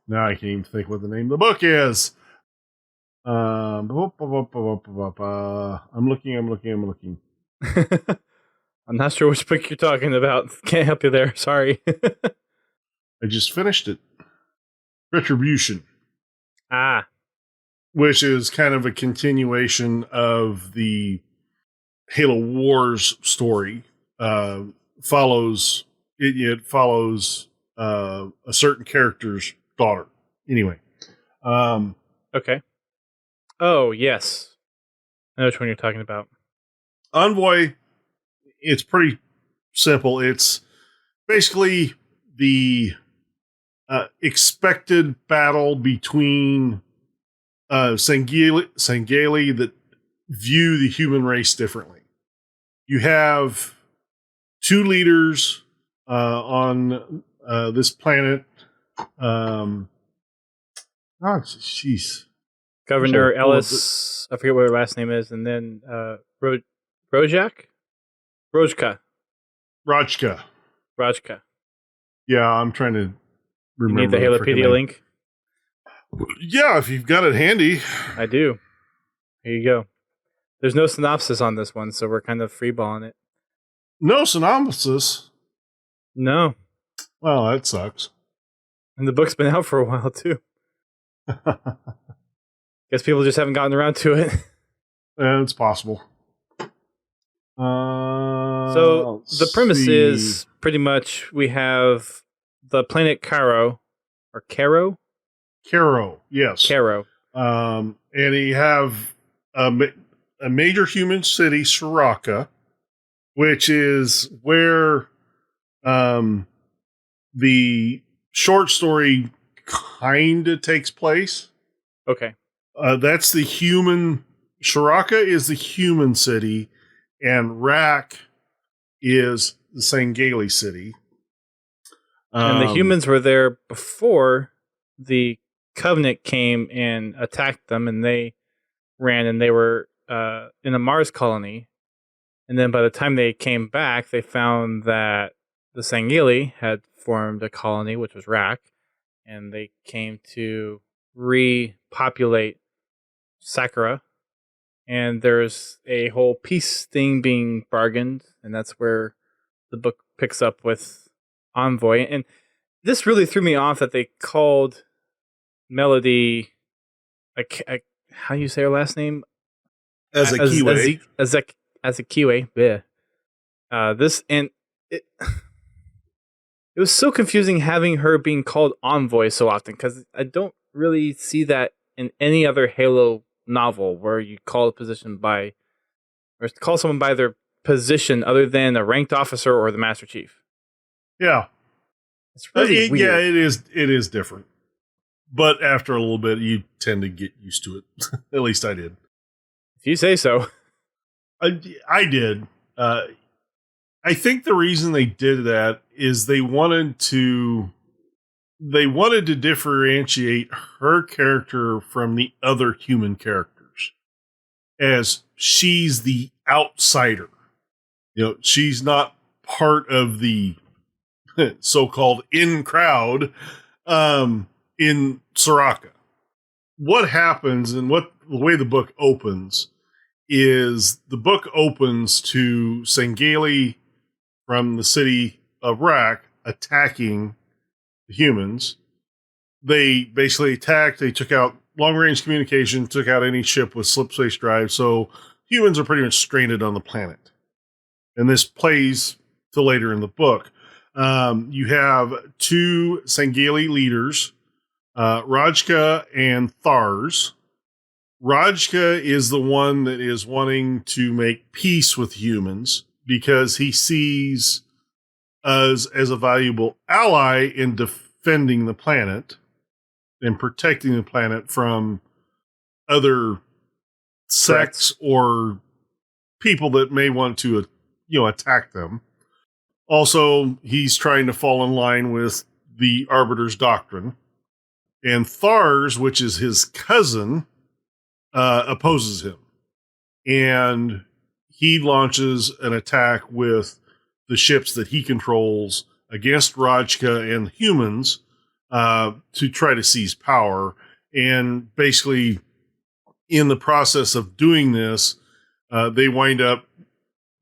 now I can't even think what the name of the book is. I'm looking. I'm not sure which book you're talking about. Can't help you there. Sorry. I just finished it. Retribution. Ah. Which is kind of a continuation of the Halo Wars story. Follows a certain character's daughter. Anyway. Okay. Oh, yes. I know which one you're talking about. Envoy, it's pretty simple. It's basically the expected battle between Sangheili that view the human race differently. You have two leaders on this planet. Governor Ellis, I forget what her last name is, and then Rojka. Yeah, I'm trying to remember. You need the Halopedia link? Yeah, if you've got it handy. I do. Here you go. There's no synopsis on this one, so we're kind of freeballing it. No synopsis? No. Well, that sucks. And the book's been out for a while, too. Guess people just haven't gotten around to it. Yeah, it's possible. So the premise is pretty much we have the planet Cairo, or Caro? Caro, yes. Caro. And you have a major human city, Soraka, which is where the short story kind of takes place. Okay. That's the human. Soraka is the human city, and Rak is the Sangheili city. And the humans were there before the Covenant came and attacked them, and they ran, and they were in a Mars colony. And then by the time they came back, they found that the Sangheili had formed a colony, which was Rak, and they came to repopulate Sakura. And there's a whole peace thing being bargained, and that's where the book picks up with Envoy. And this really threw me off that they called Melody, how do you say her last name? Azakiwe. Azakiwe. Yeah. This, and it was so confusing having her being called Envoy so often, because I don't really see that in any other Halo novel where you call a position by, or call someone by their position other than a ranked officer or the Master Chief. Yeah. It's really weird. Yeah, it is different. But after a little bit, you tend to get used to it. At least I did. If you say so. I did. I think the reason they did that is they wanted to differentiate her character from the other human characters, as she's the outsider. You know, she's not part of the so-called in crowd in Soraka. What happens, and the way the book opens is the book opens to Sangheili from the city of Rak attacking the humans. They basically attacked. They took out long-range communication, took out any ship with slip space drive. So humans are pretty much stranded on the planet. And this plays to later in the book. You have two Sangheili leaders, Rajka and Thars. Rajka is the one that is wanting to make peace with humans because he sees us as a valuable ally in defending the planet and protecting the planet from other sects or people that may want to, attack them. Also, he's trying to fall in line with the Arbiter's doctrine. And Thars, which is his cousin, opposes him. And he launches an attack with the ships that he controls against Rajka and humans to try to seize power. And basically, in the process of doing this, they wind up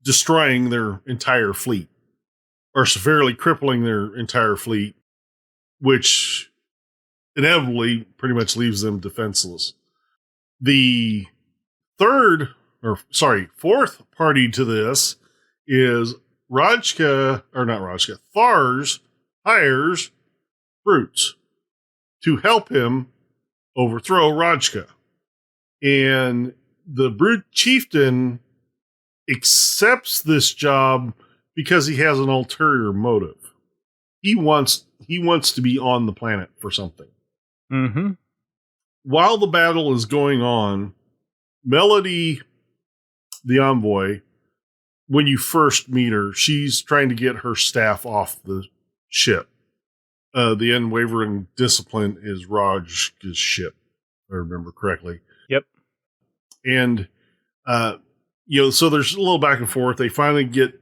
destroying their entire fleet, or severely crippling their entire fleet, which inevitably pretty much leaves them defenseless. The fourth party to this is Thars hires brutes to help him overthrow Rajka. And the brute chieftain accepts this job because he has an ulterior motive. He wants to be on the planet for something. Mm-hmm. While the battle is going on, Melody, the envoy, when you first meet her, she's trying to get her staff off the ship. The Unwavering Discipline is Raj's ship, if I remember correctly. Yep. And, so there's a little back and forth. They finally get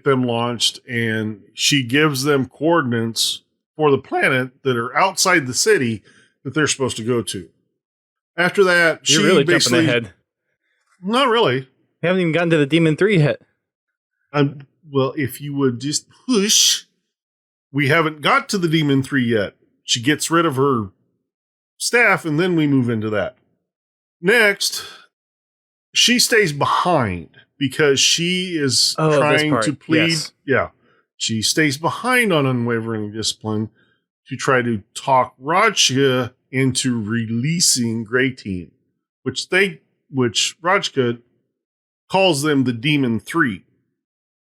them launched, and she gives them coordinates for the planet that are outside the city that they're supposed to go to. After that, you're really jumping ahead. Not really. We haven't even gotten to the Demon 3 yet. Well, if you would just push, we haven't got to the Demon 3 yet. She gets rid of her staff, and then we move into that. Next, she stays behind because she is trying to plead. Yes. Yeah. She stays behind on Unwavering Discipline to try to talk Rajka into releasing Grey Team, which Rajka calls them the Demon 3.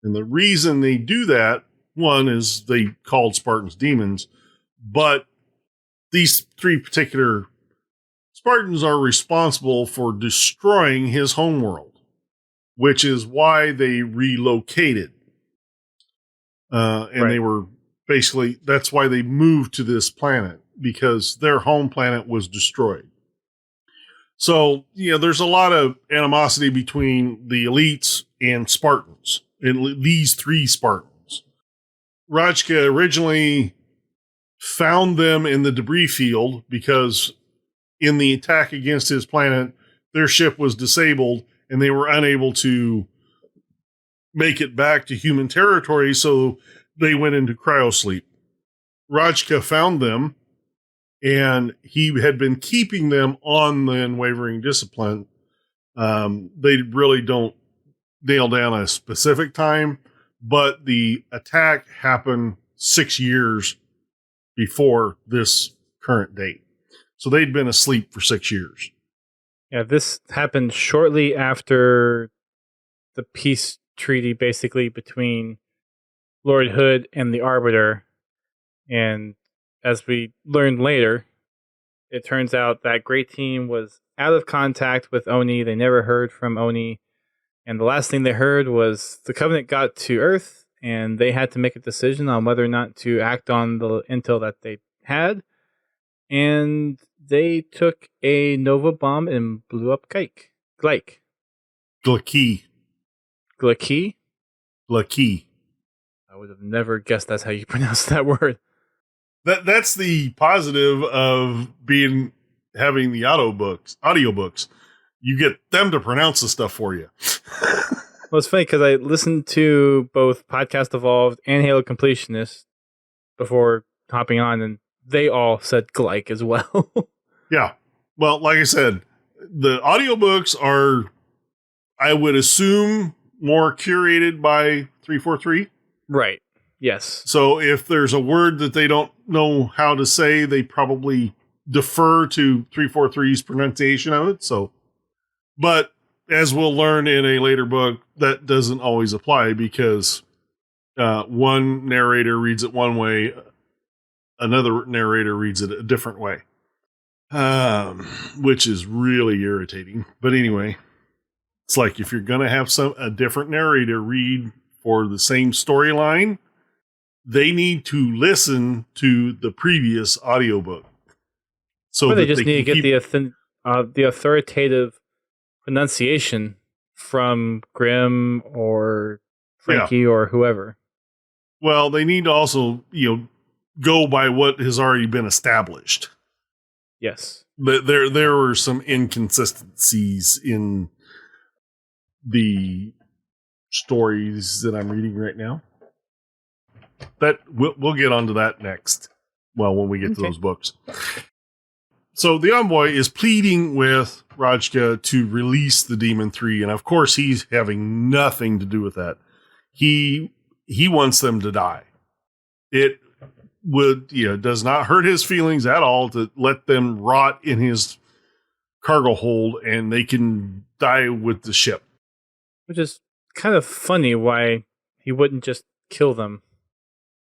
And the reason they do that, one, is they called Spartans demons, but these three particular Spartans are responsible for destroying his homeworld, which is why they relocated. They were basically, that's why they moved to this planet, because their home planet was destroyed. So, there's a lot of animosity between the elites and Spartans, and these three Spartans. Rajka originally found them in the debris field because in the attack against his planet, their ship was disabled and they were unable to make it back to human territory, so they went into cryosleep. Rajka found them, and he had been keeping them on the Unwavering Discipline. They really don't nail down a specific time, but the attack happened 6 years before this current date. So they'd been asleep for 6 years. Yeah, this happened shortly after the peace treaty, basically, between Lord Hood and the Arbiter. And as we learned later, it turns out that Grey Team was out of contact with Oni. They never heard from Oni. And the last thing they heard was the Covenant got to Earth, and they had to make a decision on whether or not to act on the intel that they had. And they took a Nova bomb and blew up Glake. Glaki. I would have never guessed that's how you pronounce that word. That's the positive of having the audiobooks. You get them to pronounce the stuff for you. Well, it's funny because I listened to both Podcast Evolved and Halo Completionist before hopping on, and they all said Glyke as well. Yeah. Well, like I said, the audiobooks are, I would assume, more curated by 343. Right. Yes. So if there's a word that they don't know how to say, they probably defer to 343's pronunciation of it. So, but as we'll learn in a later book, that doesn't always apply because one narrator reads it one way, another narrator reads it a different way, which is really irritating. But anyway, it's like if you're going to have a different narrator read for the same storyline, they need to listen to the previous audiobook. So or they just need to get the authoritative pronunciation from Grimm or Frankie or whoever. Well, they need to also, go by what has already been established. Yes. But there were some inconsistencies in the stories that I'm reading right now. That we'll get onto that next. Well, when we get to those books. So the Envoy is pleading with Rajka to release the Demon 3, and of course he's having nothing to do with that. He wants them to die. It would, does not hurt his feelings at all to let them rot in his cargo hold and they can die with the ship. Which is kind of funny why he wouldn't just kill them.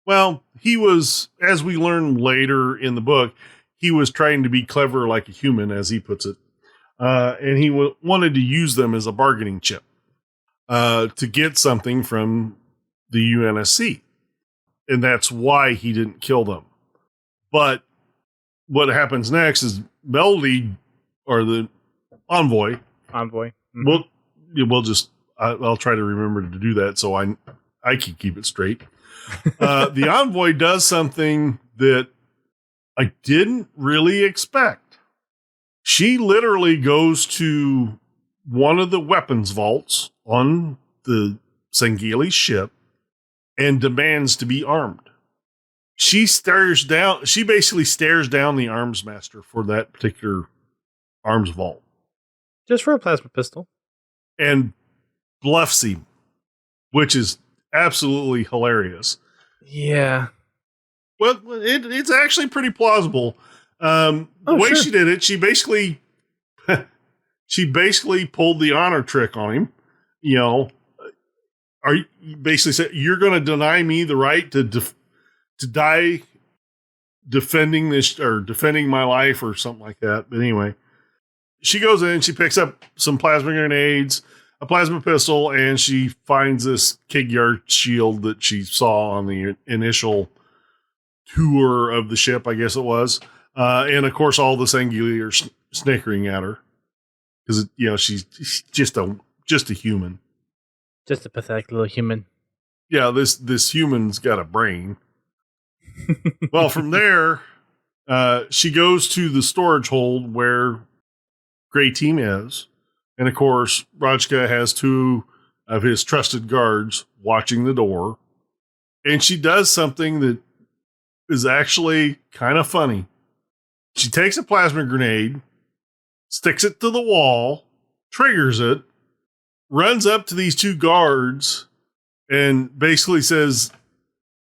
Well, he was, as we learn later in the book, he was trying to be clever like a human, as he puts it. And he wanted to use them as a bargaining chip to get something from the UNSC. And that's why he didn't kill them. But what happens next is Melody, or the Envoy. Mm-hmm. I'll try to remember to do that so I can keep it straight. The Envoy does something that I didn't really expect. She literally goes to one of the weapons vaults on the Sangheili ship and demands to be armed. She basically stares down the arms master for that particular arms vault. Just for a plasma pistol. And bluffs him, which is absolutely hilarious. Yeah. Well, it's actually pretty plausible. The way she did it, she basically pulled the honor trick on him. Basically said, you're going to deny me the right to die defending this, or defending my life, or something like that. But anyway, she goes in, she picks up some plasma grenades, a plasma pistol, and she finds this Kigyar shield that she saw on the initial tour of the ship, I guess it was. And of course, all the Sangheili are snickering at her because, she's just a human. Just a pathetic little human. Yeah, this human's got a brain. Well, from there, she goes to the storage hold where Grey Team is. And of course, Rajka has two of his trusted guards watching the door. And she does something that is actually kind of funny. She takes a plasma grenade, sticks it to the wall, triggers it, runs up to these two guards, and basically says,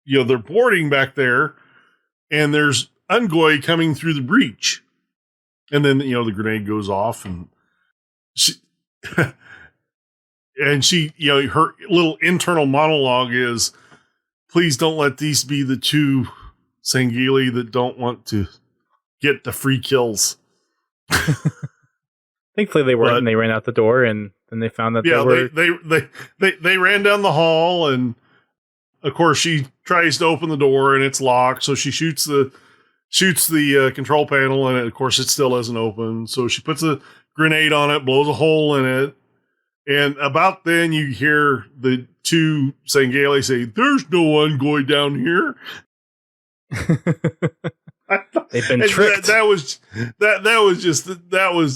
they're boarding back there, and there's Envoy coming through the breach. And then, the grenade goes off, and she, her little internal monologue is, please don't let these be the two Sangheili that don't want to get the free kills. Thankfully they weren't, and they ran out the door, and then they found that they ran down the hall, and of course she tries to open the door and it's locked, so she shoots the control panel, and of course it still isn't open. So she puts a grenade on it, blows a hole in it, and about then you hear the two Sangheili say, "There's no Envoy down here." They've been tricked. That was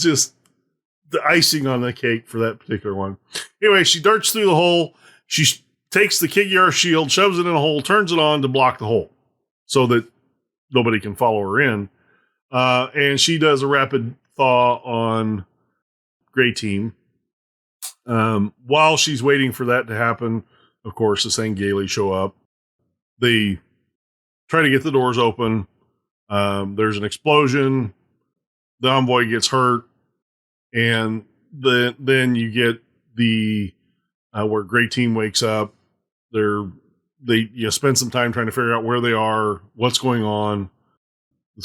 just the icing on the cake for that particular one. Anyway, she darts through the hole. She takes the Kigyar shield, shoves it in a hole, turns it on to block the hole so that nobody can follow her in. And she does a rapid thaw on Gray Team. While she's waiting for that to happen, of course, the Sangheili show up. They try to get the doors open. There's an explosion. The Envoy gets hurt. And then you get the where Gray Team wakes up. They spend some time trying to figure out where they are, what's going on. The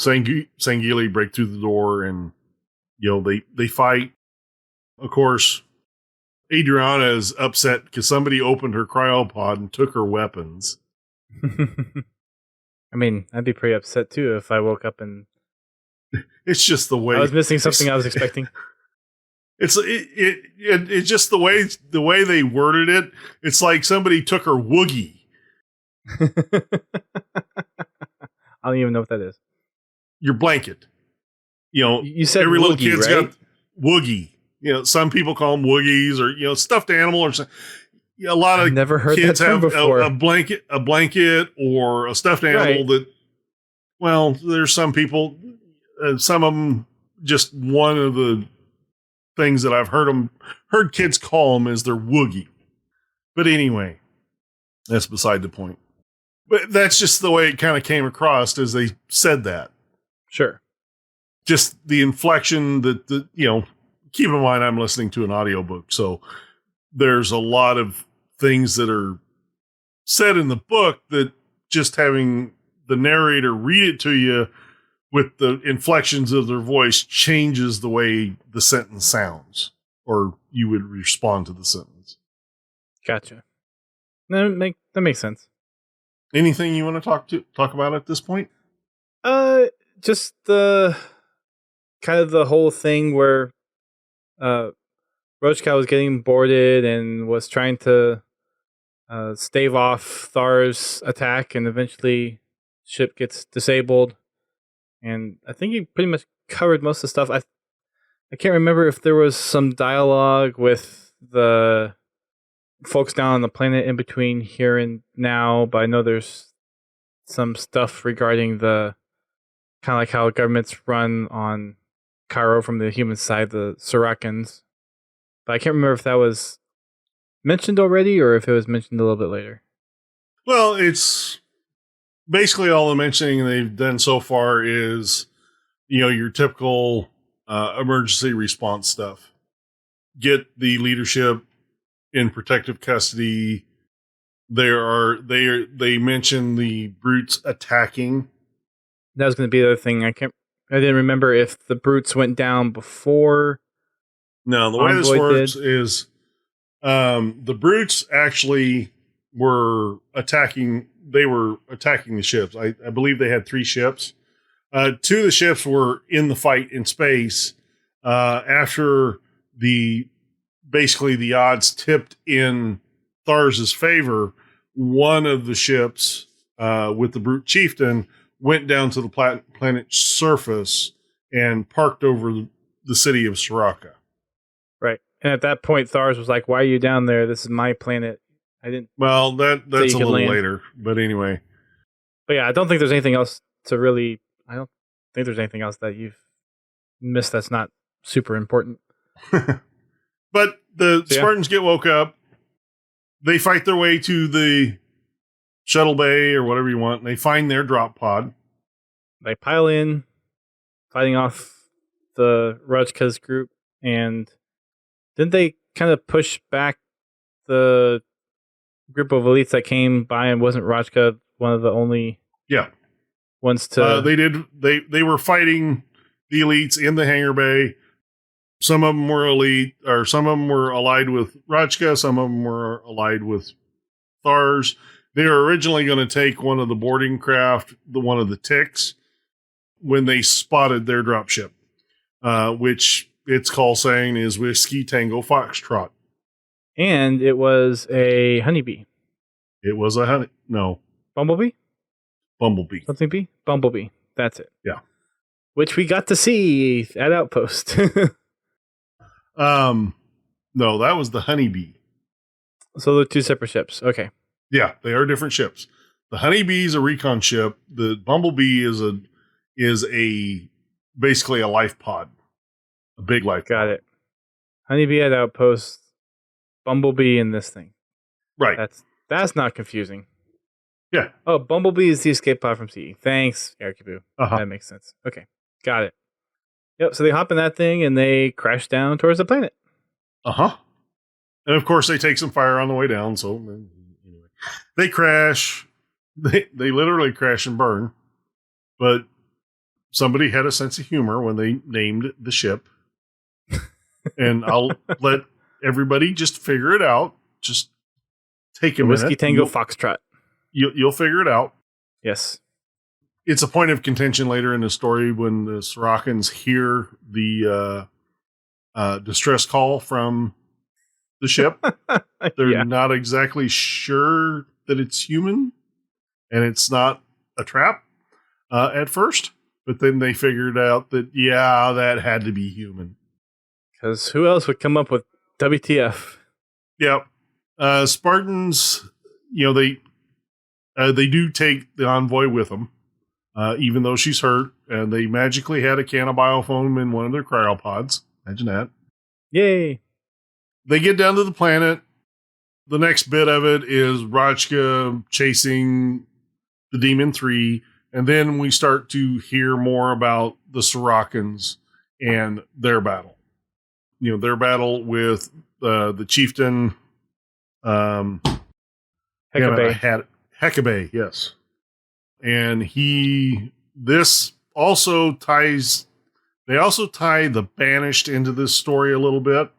Sangheili break through the door, and they fight. Of course, Adriana is upset because somebody opened her cryopod and took her weapons. I mean, I'd be pretty upset too if I woke up and it's just the way I was missing something I was expecting. It's just the way they worded it. It's like somebody took her woogie. I don't even know what that is. Your blanket. You said every woogie, little kid's right? got woogie. Some people call them woogies, or stuffed animal, or something. A lot of I've never heard kids that term have before. a blanket or a stuffed animal Right. that. Well, there's some people. Some of them, just one of the things that I've heard kids call them is their woogie. But anyway, that's beside the point. But that's just the way it kind of came across as they said that. Sure. Just the inflection that keep in mind I'm listening to an audiobook, so there's a lot of things that are said in the book that just having the narrator read it to you with the inflections of their voice changes the way the sentence sounds, or you would respond to the sentence. Gotcha. That makes sense. Anything you want to talk about at this point? Just the kind of the whole thing where Roachka was getting boarded and was trying to stave off Thar's attack, and eventually ship gets disabled. And I think he pretty much covered most of the stuff. I can't remember if there was some dialogue with the folks down on the planet in between here and now, but I know there's some stuff regarding the kind of like how governments run on Cairo from the human side, the Sirakans. But I can't remember if that was mentioned already or if it was mentioned a little bit later. Well, it's basically all the mentioning they've done so far is, your typical emergency response stuff. Get the leadership in protective custody. They mention the brutes attacking. That was going to be the other thing. I didn't remember if the brutes went down before. No, the way this Envoy works did. is the brutes actually were attacking. They were attacking the ships. I believe they had 3 ships. 2 of the ships were in the fight in space after basically the odds tipped in Thar's favor. One of the ships with the brute chieftain went down to the planet's surface and parked over the city of Soraka. Right. And at that point, Thar's was like, "Why are you down there? This is my planet." I didn't. Well, that's a little land. later, but anyway. But yeah, I don't think there's anything else to really. I don't think there's anything else that you've missed that's not super important. But the Spartans get woke up. They fight their way to the shuttle bay or whatever you want. And they find their drop pod. They pile in, fighting off the Rajka's group, and then they kind of push back the group of elites that came by, and wasn't Rajka one of the only ones to... They were fighting the elites in the hangar bay. Some of them were elite, or some of them were allied with Rajka. Some of them were allied with Thars. They were originally going to take one of the boarding craft, one of the Ticks, when they spotted their dropship, which its call sign is Whiskey Tango Foxtrot. And it was a honeybee. It was a Bumblebee? Bumblebee. Something bee? Bumblebee. That's it. Yeah. Which we got to see at Outpost. No, that was the Honeybee. So they're two separate ships. Okay. Yeah, they are different ships. The Honeybee is a recon ship. The Bumblebee is a basically a life pod, a big life. Got pod. it. Honeybee at Outpost, Bumblebee in this thing. Right. That's not confusing. Yeah. Oh, Bumblebee is the escape pod from CE. Thanks, Ericaboo. Uh-huh. That makes sense. Okay, got it. Yep. So they hop in that thing and they crash down towards the planet. Uh-huh. And of course, they take some fire on the way down. So anyway, they crash. They literally crash and burn. But somebody had a sense of humor when they named the ship. And I'll let everybody just figure it out. Just take a minute. Whiskey Tango Foxtrot. You'll figure it out. Yes. It's a point of contention later in the story when the Soroccans hear the distress call from the ship. They're not exactly sure that it's human, and it's not a trap at first. But then they figured out that, that had to be human. Because who else would come up with WTF? Yep. Spartans, they do take the Envoy with them, even though she's hurt, and they magically had a can of biofoam in one of their cryopods. Imagine that. Yay. They get down to the planet. The next bit of it is Rajka chasing the Demon 3, and then we start to hear more about the Soroccans and their battle. Their battle with the chieftain. Hecabe. Hecabe, yes. And they also tie the Banished into this story a little bit.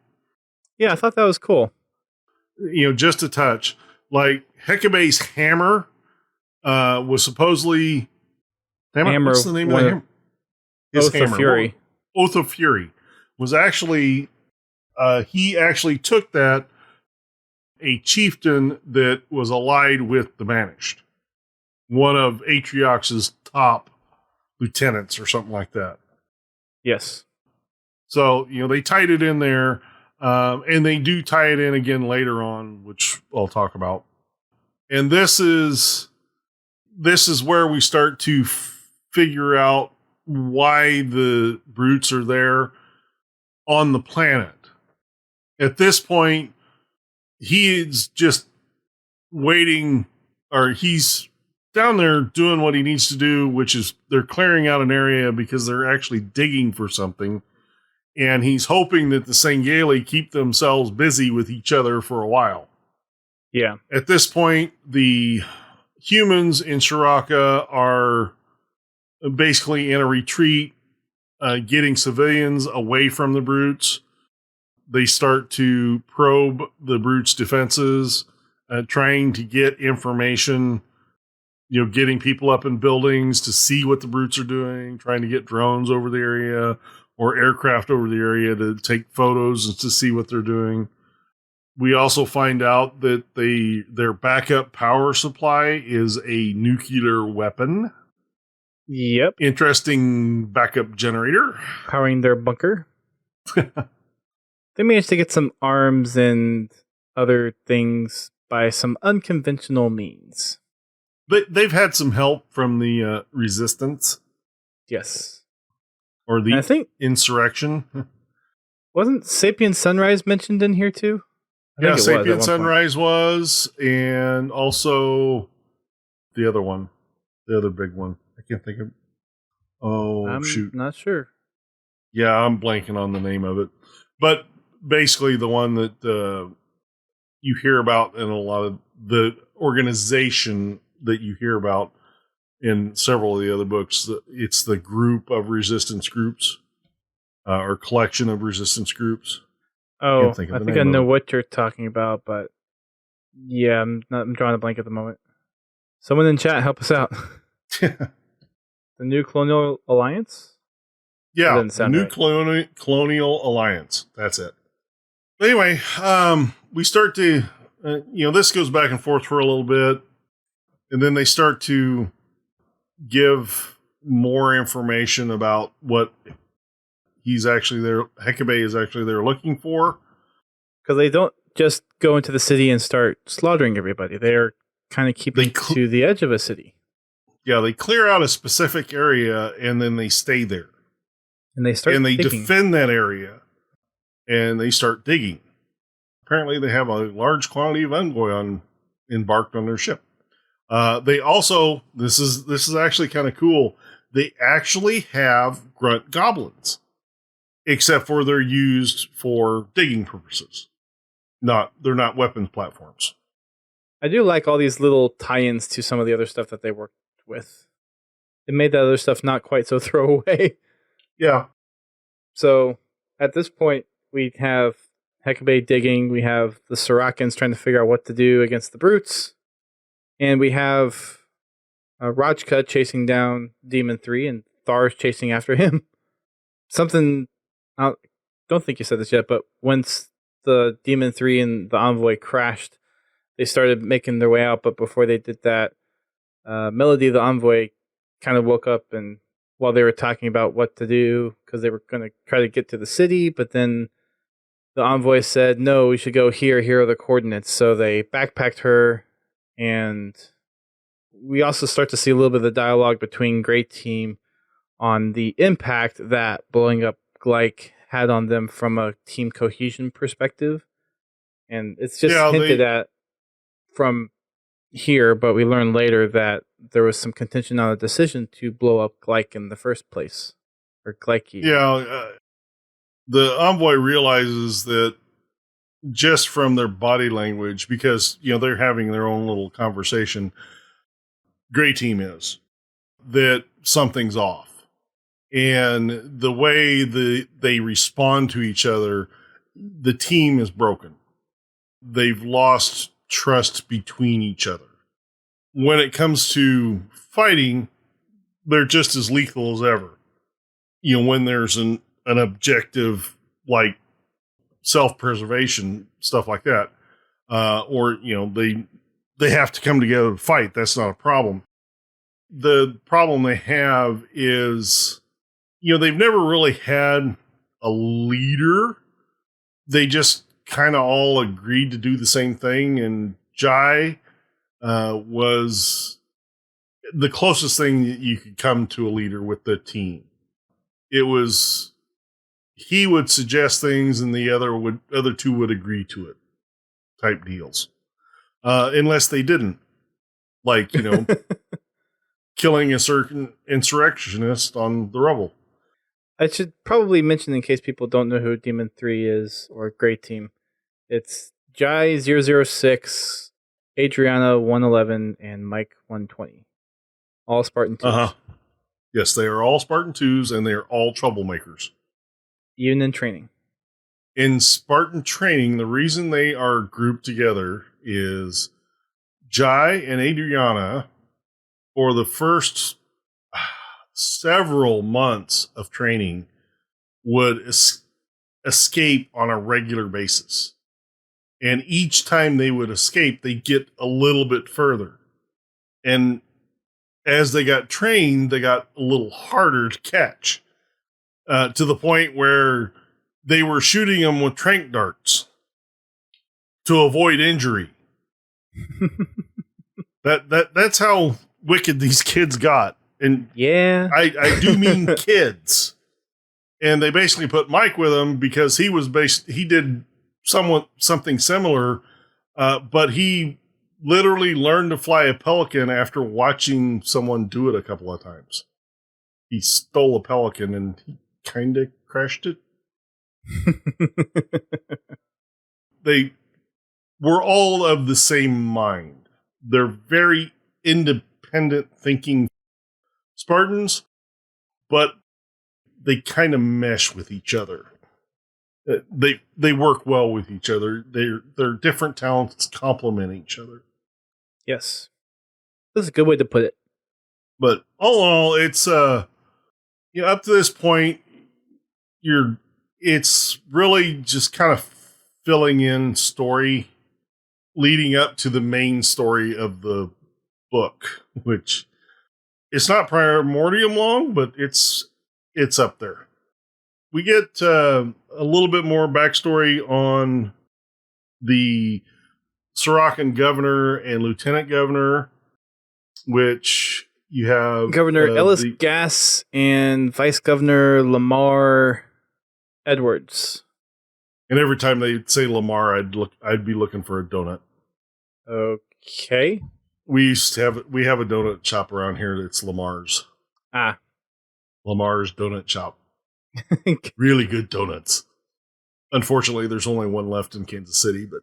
Yeah, I thought that was cool. Just a touch. Like, Hecabe's hammer was supposedly... Hammer, what's the name of the hammer? His Oath of Fury. Oath of Fury was actually... he actually took that a chieftain that was allied with the Banished. One of Atriox's top lieutenants or something like that. Yes. So, they tied it in there, and they do tie it in again later on, which I'll talk about. And this is where we start to figure out why the brutes are there on the planet. At this point, he is just waiting, or he's down there doing what he needs to do, which is they're clearing out an area because they're actually digging for something. And he's hoping that the Sangheili keep themselves busy with each other for a while. Yeah. At this point, the humans in Shiraka are basically in a retreat, getting civilians away from the brutes. They start to probe the brutes' defenses, trying to get information, getting people up in buildings to see what the brutes are doing, trying to get drones over the area or aircraft over the area to take photos and to see what they're doing. We also find out that their backup power supply is a nuclear weapon. Yep. Interesting backup generator. Powering their bunker. They managed to get some arms and other things by some unconventional means. They've had some help from the resistance. Yes. Or the I think insurrection. Wasn't Sapien Sunrise mentioned in here too? Yeah, Sapien Sunrise was, and also the other one. The other big one. I can't think of... I'm not sure. Yeah, I'm blanking on the name of it. But basically the one that you hear about in a lot of the organization that you hear about in several of the other books, it's the group of resistance groups or collection of resistance groups. Oh, I think I know what you're talking about, but yeah, I'm drawing a blank at the moment. Someone in chat, help us out. The New Colonial Alliance? Yeah, the New Colonial Alliance. That's it. But anyway, we start to, this goes back and forth for a little bit, and then they start to give more information about what he's actually there. Hekabe is actually there looking for. Because they don't just go into the city and start slaughtering everybody. They're kind of keeping to the edge of a city. Yeah, they clear out a specific area and then they stay there. And they start digging. Defend that area. And they start digging. Apparently they have a large quantity of Envoy embarked on their ship. They also, this is actually kind of cool, they actually have grunt goblins. Except for they're used for digging purposes. They're not weapons platforms. I do like all these little tie-ins to some of the other stuff that they worked with. It made that other stuff not quite so throwaway. Yeah. So at this point, we have Hekabe digging, we have the Sorakans trying to figure out what to do against the brutes, and we have Rajka chasing down Demon 3 and Thar's chasing after him. Something, I don't think you said this yet, but once the Demon 3 and the Envoy crashed, they started making their way out, but before they did that, Melody, the Envoy, kind of woke up and while they were talking about what to do, because they were going to try to get to the city, but then the Envoy said, no, we should go here are the coordinates. So they backpacked her, and we also start to see a little bit of the dialogue between Grey Team on the impact that blowing up Glyke had on them from a team cohesion perspective. And it's just hinted at from here, but we learn later that there was some contention on a decision to blow up Glyke in the first place. Or Glyke. Yeah, the Envoy realizes that just from their body language, because, they're having their own little conversation, Grey Team is, that something's off. And the way they respond to each other, the team is broken. They've lost trust between each other. When it comes to fighting, they're just as lethal as ever. When there's an objective like self-preservation, stuff like that, or they have to come together to fight. That's not a problem. The problem they have is, they've never really had a leader. They just kind of all agreed to do the same thing, and Jai was the closest thing that you could come to a leader with the team. It was, he would suggest things and the other two would agree to it, type deals. Unless they didn't. Like, killing a certain insurrectionist on the rubble. I should probably mention, in case people don't know who Demon 3 is, or Grey Team, it's Jai 006, Adriana 111, and Mike 120. All Spartan 2s. Uh-huh. Yes, they are all Spartan 2s, and they are all troublemakers. Even in training. In Spartan training, the reason they are grouped together is Jai and Adriana, for the first several months of training, would escape on a regular basis. And each time they would escape, they get a little bit further. And as they got trained, they got a little harder to catch. To the point where they were shooting them with tranq darts to avoid injury. That's how wicked these kids got. And yeah, I do mean kids. And they basically put Mike with him because he did something similar, but he literally learned to fly a Pelican after watching someone do it a couple of times. He stole a Pelican and he kind of crashed it. They were all of the same mind. They're very independent thinking Spartans, but they kind of mesh with each other. They work well with each other. Their different talents complement each other. Yes. That's a good way to put it. But all in all, it's up to this point, it's really just kind of filling in story leading up to the main story of the book, which it's not primordium long, but it's up there. we get a little bit more backstory on the Sorokin governor and lieutenant governor, which you have Governor Ellis Gass and Vice Governor Lamar Edwards. And every time they say Lamar, I'd be looking for a donut. Okay. We have a donut shop around here that's Lamar's. Lamar's Donut Shop. Really good donuts. Unfortunately, there's only one left in Kansas City, but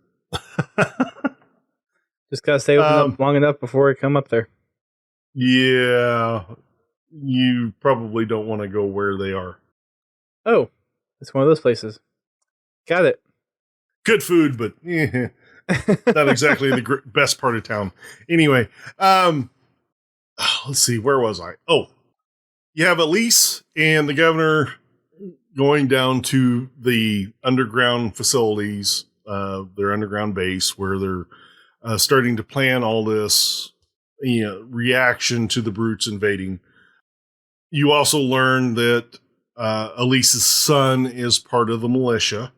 just gotta stay open up long enough before I come up there. Yeah, you probably don't want to go where they are. Oh, it's one of those places. Got it. Good food, but not exactly the best part of town. Anyway, let's see, where was I? Oh, you have Elise and the governor going down to the underground facilities, their underground base, where they're starting to plan all this, reaction to the brutes invading. You also learn that Elise's son is part of the militia,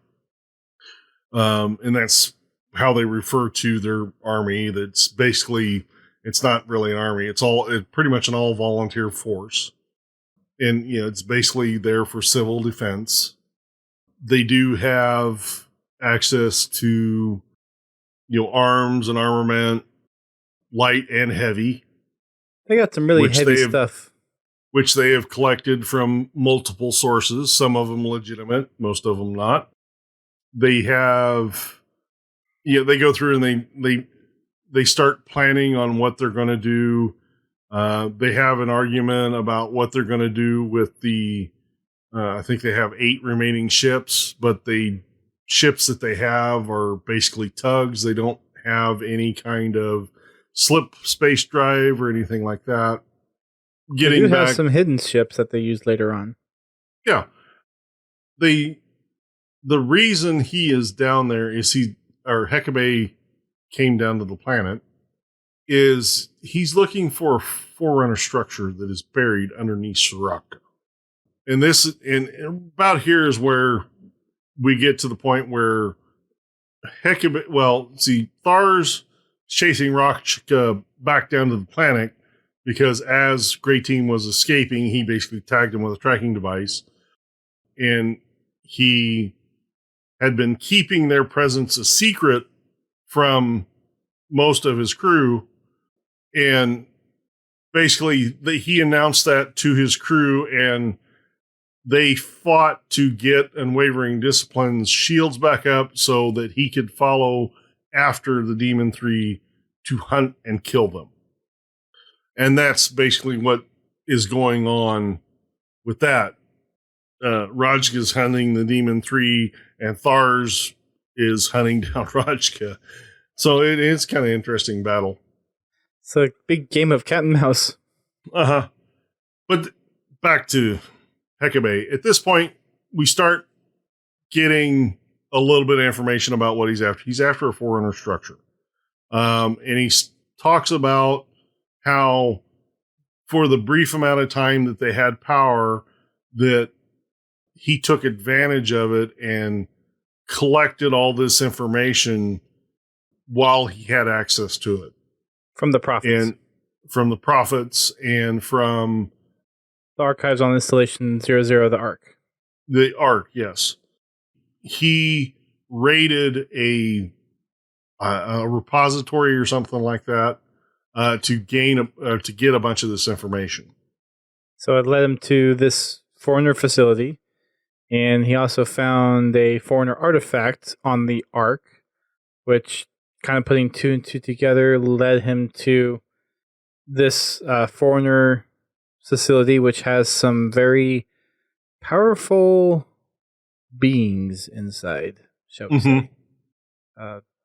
and that's how they refer to their army. That's basically, it's not really an army. It's pretty much an all volunteer force. And, it's basically there for civil defense. They do have access to, arms and armament, light and heavy. They got some really heavy stuff. Which they have collected from multiple sources, some of them legitimate, most of them not. They have, they go through and they start planning on what they're going to do. They have an argument about what they're going to do with the, I think they have 8 remaining ships, but the ships that they have are basically tugs. They don't have any kind of slip space drive or anything like that. They do have some hidden ships that they use later on. Yeah. The reason he is down there is Hekabe came down to the planet, is he's looking for a forerunner structure that is buried underneath Soraka. And about here is where we get to the point where Thar's chasing Rakshka back down to the planet, because as Grey Team was escaping, he basically tagged him with a tracking device, and he had been keeping their presence a secret from most of his crew. And basically, he announced that to his crew, and they fought to get Unwavering Discipline's shields back up so that he could follow after the Demon 3 to hunt and kill them. And that's basically what is going on with that. Rajka's hunting the Demon 3, and Thars is hunting down Rajka. So it's kind of interesting battle. It's a big game of cat and mouse. Uh-huh. But back to Hekabe. At this point, we start getting a little bit of information about what he's after. He's after a forerunner structure. And he talks about how for the brief amount of time that they had power, that he took advantage of it and collected all this information while he had access to it. From the prophets. And from the prophets and from the archives on Installation 00, the Ark. The Ark, yes. He raided a repository or something like that to get a bunch of this information. So it led him to this foreigner facility, and he also found a foreigner artifact on the Ark, which, kind of putting 2 and 2 together, led him to this foreigner facility, which has some very powerful beings inside, shall we say.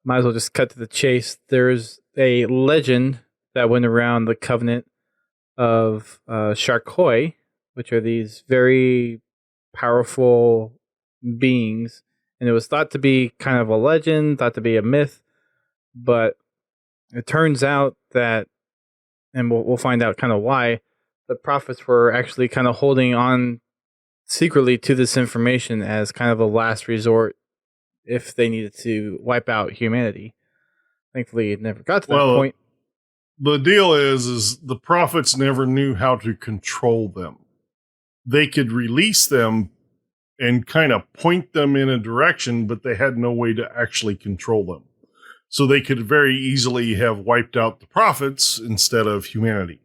Might as well just cut to the chase. There's a legend that went around the Covenant of Sharkoi, which are these very powerful beings. And it was thought to be kind of a legend, thought to be a myth. But it turns out that, and we'll find out kind of why, the prophets were actually kind of holding on secretly to this information as kind of a last resort if they needed to wipe out humanity. Thankfully, it never got to that point. The deal is the prophets never knew how to control them. They could release them and kind of point them in a direction, but they had no way to actually control them. So they could very easily have wiped out the prophets instead of humanity,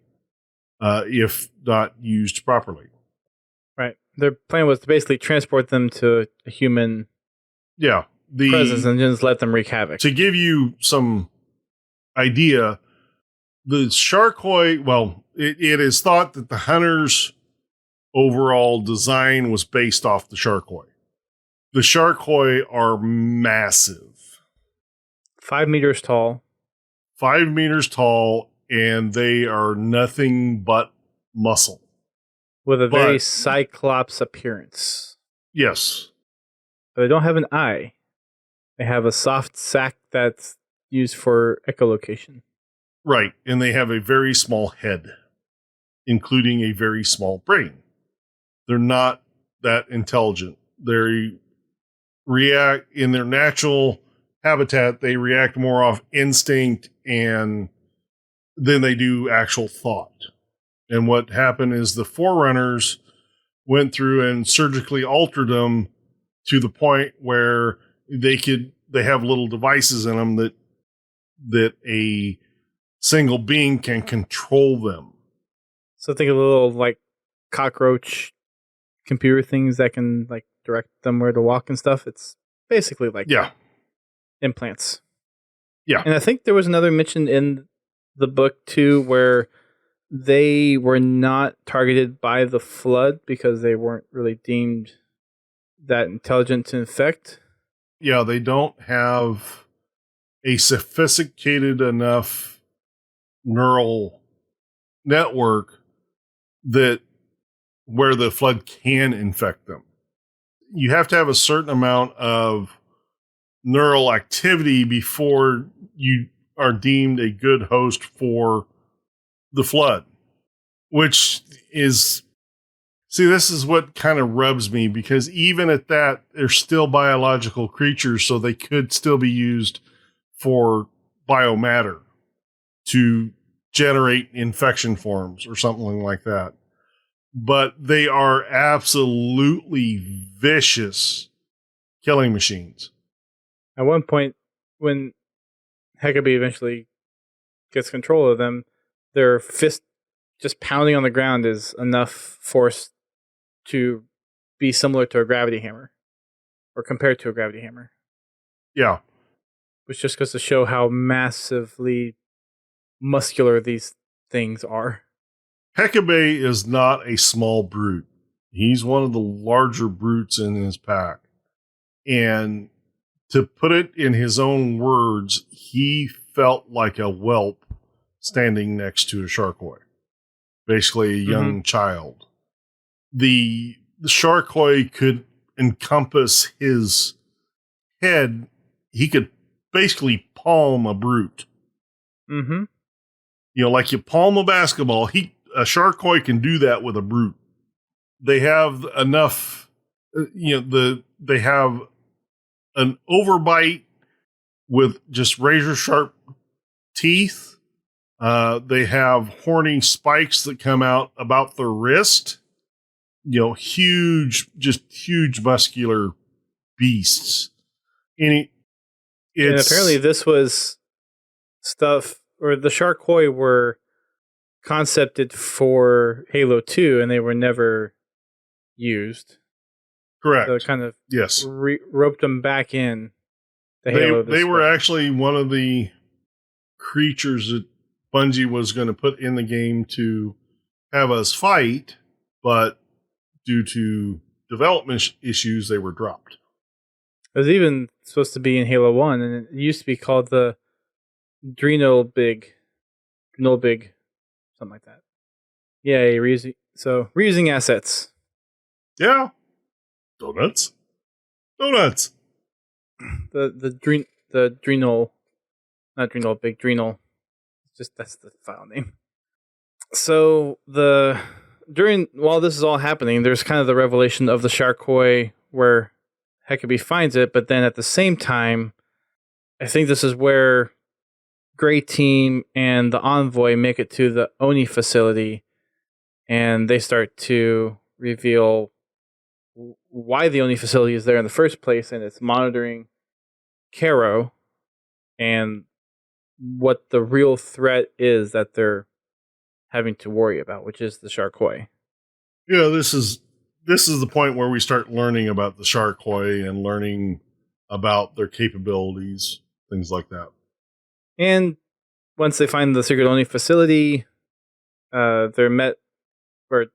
if not used properly. Right. Their plan was to basically transport them to a human presence and just let them wreak havoc. To give you some idea, the Sharkoi, it is thought that the Hunter's overall design was based off the Sharkoi. The Sharkoi are massive. 5 meters tall. 5 meters tall, and they are nothing but muscle. With a very Cyclops appearance. Yes. But they don't have an eye. They have a soft sac that's used for echolocation. Right, and they have a very small head, including a very small brain. They're not that intelligent. They react in their natural habitat. They react more off instinct and than they do actual thought. And what happened is the Forerunners went through and surgically altered them to the point where they have little devices in them that a single being can control them. So think of little like cockroach computer things that can like direct them where to walk and stuff. It's basically like implants. Yeah. And I think there was another mention in the book too where they were not targeted by the flood because they weren't really deemed that intelligent to infect. Yeah, they don't have a sophisticated enough neural network that where the flood can infect them. You have to have a certain amount of neural activity before you are deemed a good host for the flood, which is, this is what kind of rubs me, because even at that, they're still biological creatures, so they could still be used for biomatter to generate infection forms or something like that. But they are absolutely vicious killing machines. At one point, when Heckabee eventually gets control of them, their fist just pounding on the ground is enough force to be similar to a gravity hammer, or compared to a gravity hammer. Yeah. Which just goes to show how massively muscular these things are. Heckabee is not a small brute. He's one of the larger brutes in his pack. And to put it in his own words, he felt like a whelp standing next to a Sharkoi. Basically a young child. The Sharkoi could encompass his head. He could basically palm a brute. Mm-hmm. You know, like you palm a basketball. A Sharkoi can do that with a brute. They have enough, they have an overbite with just razor sharp teeth. They have horny spikes that come out about their wrist. Huge muscular beasts. And apparently this was stuff, or the Sharkoi were concepted for Halo 2 and they were never used. Correct. So it kind of yes, roped them back in to Halo. They were actually one of the creatures that Bungie was going to put in the game to have us fight, but due to development issues, they were dropped. It was even supposed to be in Halo 1, and it used to be called the Drenolbig, something like that. Yeah, reusing assets. Yeah. Donuts. The Drenol, not Drenolbig, Drenol. That's the file name. So the while this is all happening, there's kind of the revelation of the Sharkoi where Hecabe finds it, but then at the same time, I think this is where Grey Team and the Envoy make it to the Oni facility, and they start to reveal why the Oni facility is there in the first place, and it's monitoring Caro and what the real threat is that they're having to worry about, which is the Sharkoi. Yeah, this is the point where we start learning about the Sharkoi and learning about their capabilities, things like that. And once they find the Secret Oni facility, they're met, or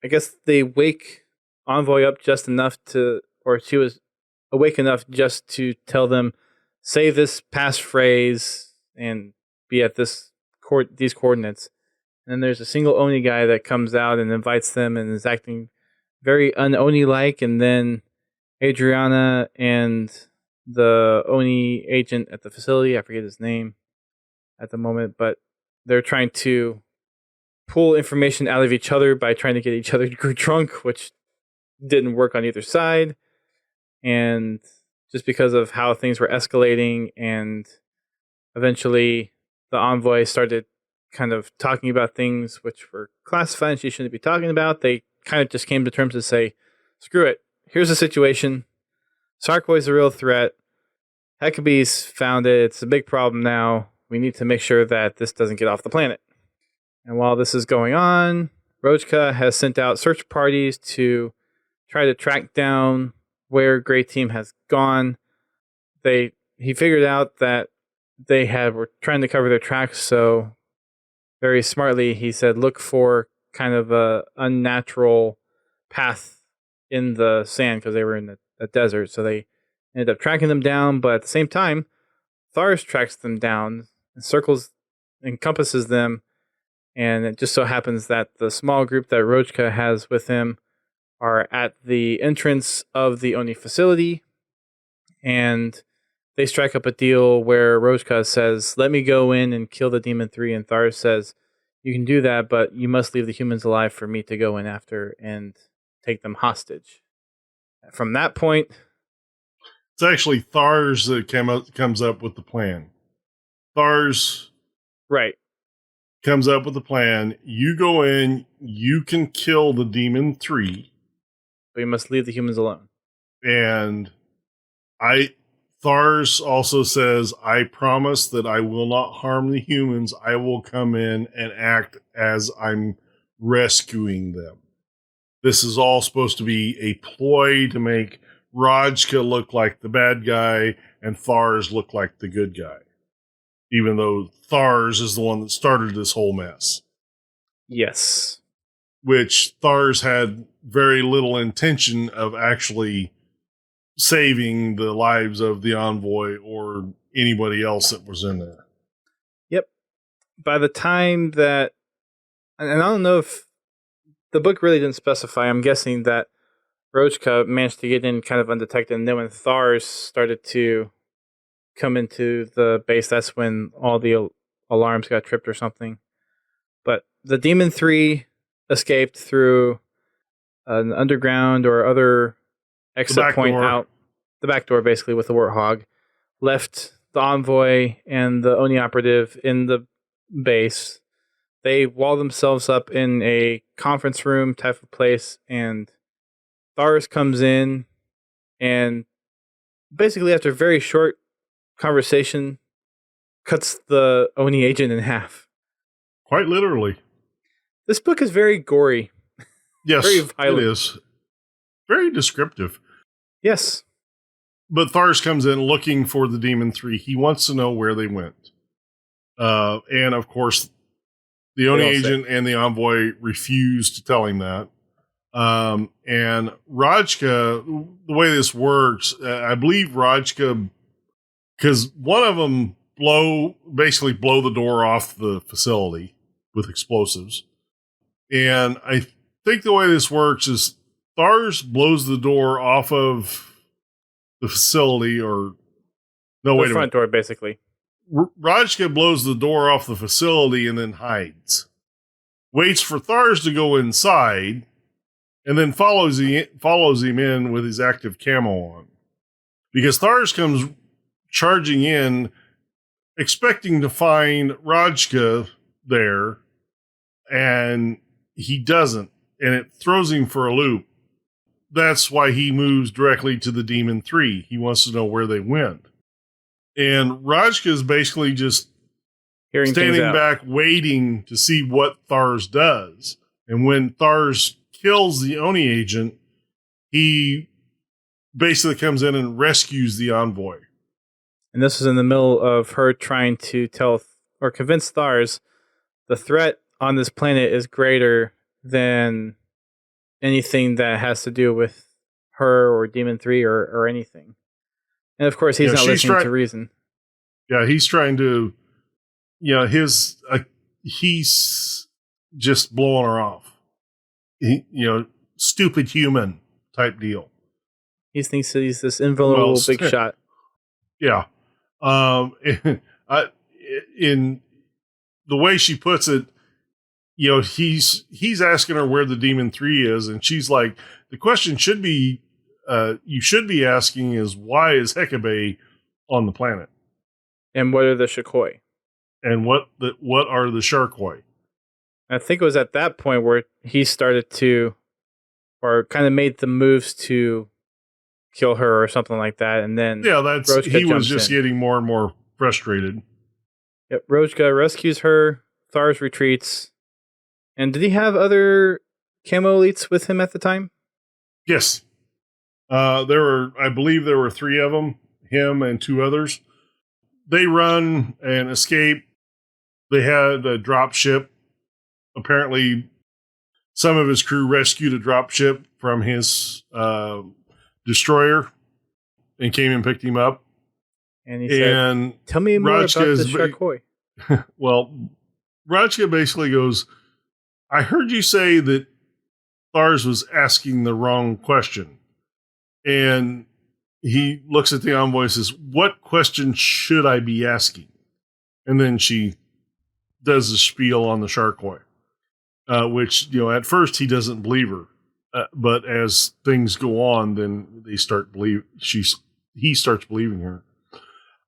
I guess they wake Envoy up just enough or she was awake enough just to tell them, say this passphrase and be at these coordinates. And then there's a single Oni guy that comes out and invites them and is acting very un-Oni-like. And then Adriana and the Oni agent at the facility, I forget his name at the moment, but they're trying to pull information out of each other by trying to get each other drunk, which didn't work on either side. And just because of how things were escalating, and eventually the Envoy started kind of talking about things which were classified and she shouldn't be talking about, they kind of just came to terms to say, screw it, here's the situation. Sharkoi's the real threat. Hecabe's found it. It's a big problem now. We need to make sure that this doesn't get off the planet. And while this is going on, Rojka has sent out search parties to try to track down where Grey Team has gone. He figured out that they were trying to cover their tracks, so very smartly he said, look for kind of a unnatural path in the sand because they were in a desert. So they ended up tracking them down, but at the same time, Thars tracks them down and encompasses them. And it just so happens that the small group that Rojka has with him are at the entrance of the Oni facility, and they strike up a deal where Rojka says, let me go in and kill the Demon 3, and Thars says, you can do that, but you must leave the humans alive for me to go in after and take them hostage. From that point... It's actually Thars that comes up with the plan. Thars... Right. Comes up with the plan. You go in, you can kill the Demon 3. But you must leave the humans alone. And Thars also says, I promise that I will not harm the humans. I will come in and act as I'm rescuing them. This is all supposed to be a ploy to make Rajka look like the bad guy and Thars look like the good guy. Even though Thars is the one that started this whole mess. Yes. Which Thars had very little intention of actually saving the lives of the Envoy or anybody else that was in there. Yep. By the time that... And I don't know if the book really didn't specify. I'm guessing that Rojka managed to get in kind of undetected, and then when Thars started to come into the base, that's when all the alarms got tripped or something. But the Demon 3 escaped through an underground or other exit point out the back door, basically, with the Warthog. Left the Envoy and the Oni operative in the base. They wall themselves up in a conference room type of place, and Thars comes in and basically, after a very short conversation, cuts the Oni agent in half. Quite literally. This book is very gory. Yes, very violent. It is. Very descriptive. Yes. But Thars comes in looking for the Demon 3. He wants to know where they went. And, of course, the Oni agent and the Envoy refuse to tell him that. And Rajka, the way this works, I believe Rajka... Because one of them basically blow the door off the facility with explosives. And I think the way this works is Thars blows the door off of the facility, or... No, wait a minute. The front door, basically. Rajka blows the door off the facility and then hides. waits for Thars to go inside, and then follows him in with his active camo on. Because Thars comes charging in, expecting to find Rajka there, and he doesn't, and it throws him for a loop. That's why he moves directly to the Demon 3. He wants to know where they went. And Rajka is basically just standing back waiting to see what Thars does. And when Thars kills the Oni agent, he basically comes in and rescues the Envoy. And this is in the middle of her trying to tell or convince Thars the threat on this planet is greater than anything that has to do with her or Demon 3 or anything. And of course, he's not listening to reason. Yeah, he's trying to, he's just blowing her off. Stupid human type deal. He thinks that he's this invulnerable big shot. Yeah. In the way she puts it, he's asking her where the Demon 3 is, and she's like, the question should be, you should be asking is, why is Hekabe on the planet? And what are the Shakoi? And what are the Sharkoi? I think it was at that point where he started to, or kind of made the moves to kill her or something like that, and then he was just getting more and more frustrated. Yep, Rojka rescues her. Thars retreats. And did he have other camo elites with him at the time? Yes. I believe there were 3 of them, him and 2 others. They run and escape. They had a drop ship. Apparently, some of his crew rescued a drop ship from his destroyer and came and picked him up. And he said, tell me more about the Sharkoi. Well, Rajka basically goes, I heard you say that Thars was asking the wrong question. And he looks at the Envoy and says, what question should I be asking? And then she does the spiel on the Sharkoi, which, at first he doesn't believe her. But as things go on, then he starts believing her.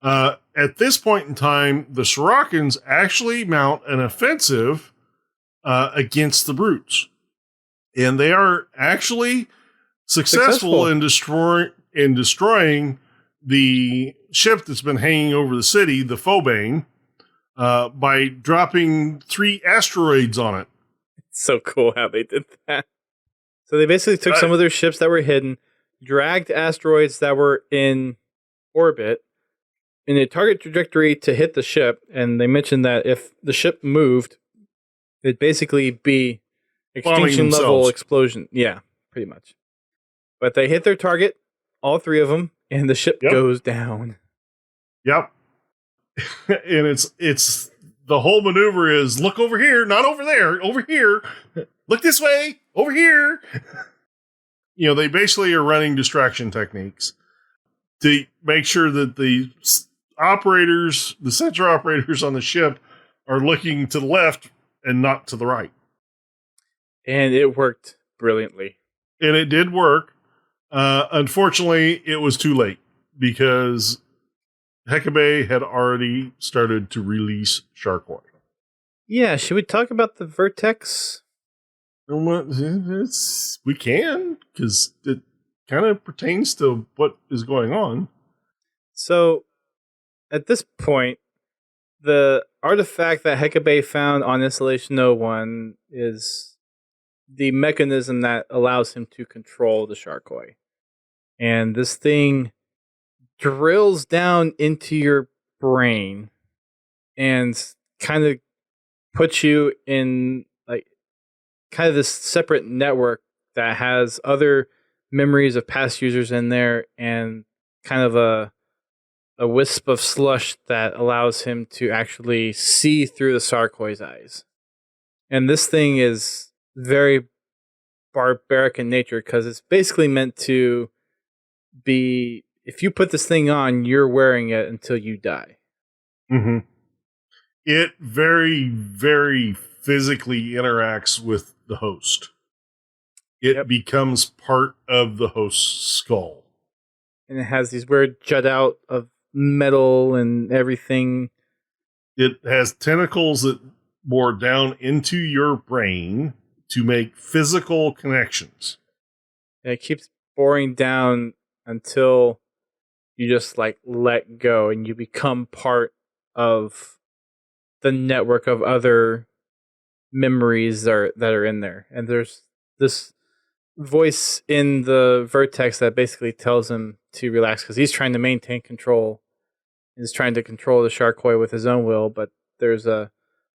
At this point in time, the Sirakans actually mount an offensive against the Brutes. And they are actually successful in destroying the ship that's been hanging over the city, the Phobane, by dropping 3 asteroids on it. It's so cool how they did that. So they basically took some of their ships that were hidden, dragged asteroids that were in orbit in a target trajectory to hit the ship, and they mentioned that if the ship moved, it'd basically be extinction level explosion. Yeah, pretty much. But they hit their target, all 3 of them, and the ship goes down. Yep. And it's the whole maneuver is look over here, not over there, over here. Look this way, over here. They basically are running distraction techniques to make sure that the sensor operators on the ship are looking to the left and not to the right. And it worked brilliantly. And it did work. Unfortunately, it was too late because Hekabe had already started to release Sharkoi. Yeah, should we talk about the Vertex? We can, because it kind of pertains to what is going on. So, at this point, the artifact that Hekabe found on Installation 01 is the mechanism that allows him to control the Sharkoi. And this thing drills down into your brain and kind of puts you in kind of this separate network that has other memories of past users in there and kind of a wisp of slush that allows him to actually see through the Sharkoi's eyes. And this thing is very barbaric in nature because it's basically meant to be, if you put this thing on, you're wearing it until you die. Mm-hmm. It very, very physically interacts with the host. It becomes part of the host's skull. And it has these weird jut out of metal and everything. It has tentacles that bore down into your brain to make physical connections. And it keeps boring down until you just like let go and you become part of the network of other memories that are in there. And there's this voice in the vertex that basically tells him to relax because he's trying to maintain control. He's trying to control the Sharkoi with his own will, but there's a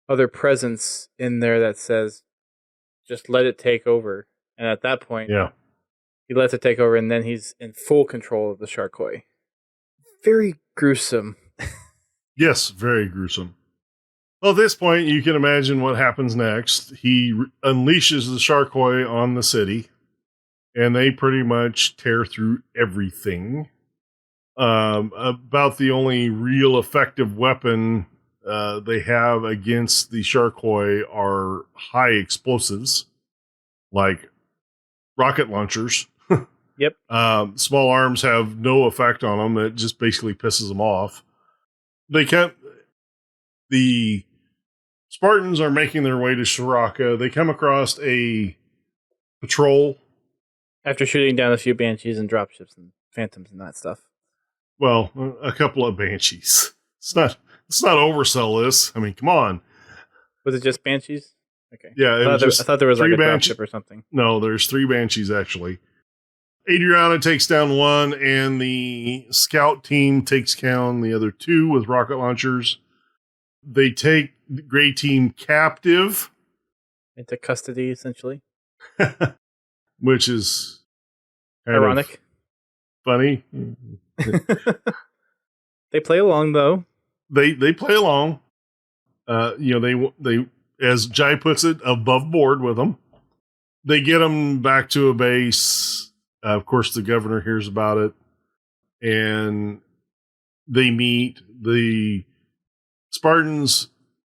other presence in there that says, just let it take over. And at that point, he lets it take over, and then he's in full control of the Sharkoi. Very gruesome. Yes, very gruesome. Well, at this point, you can imagine what happens next. He unleashes the Sharkoi on the city, and they pretty much tear through everything. About the only real effective weapon they have against the Sharkoi are high explosives, like rocket launchers. Yep. Small arms have no effect on them. It just basically pisses them off. The Spartans are making their way to Shiraka. They come across a patrol. After shooting down a few Banshees and dropships and Phantoms and that stuff. Well, a couple of Banshees. Let's not oversell this. I mean, come on. Was it just Banshees? Okay. Yeah, I thought there was like a dropship or something. No, there's 3 Banshees actually. Adriana takes down one, and the scout team takes down the other 2 with rocket launchers. They take the Gray team captive. Into custody, essentially. Which is ironic. Funny. They play along, though. They play along. They as Jai puts it, above board with them. They get them back to a base. Of course, the governor hears about it, and they meet. The Spartans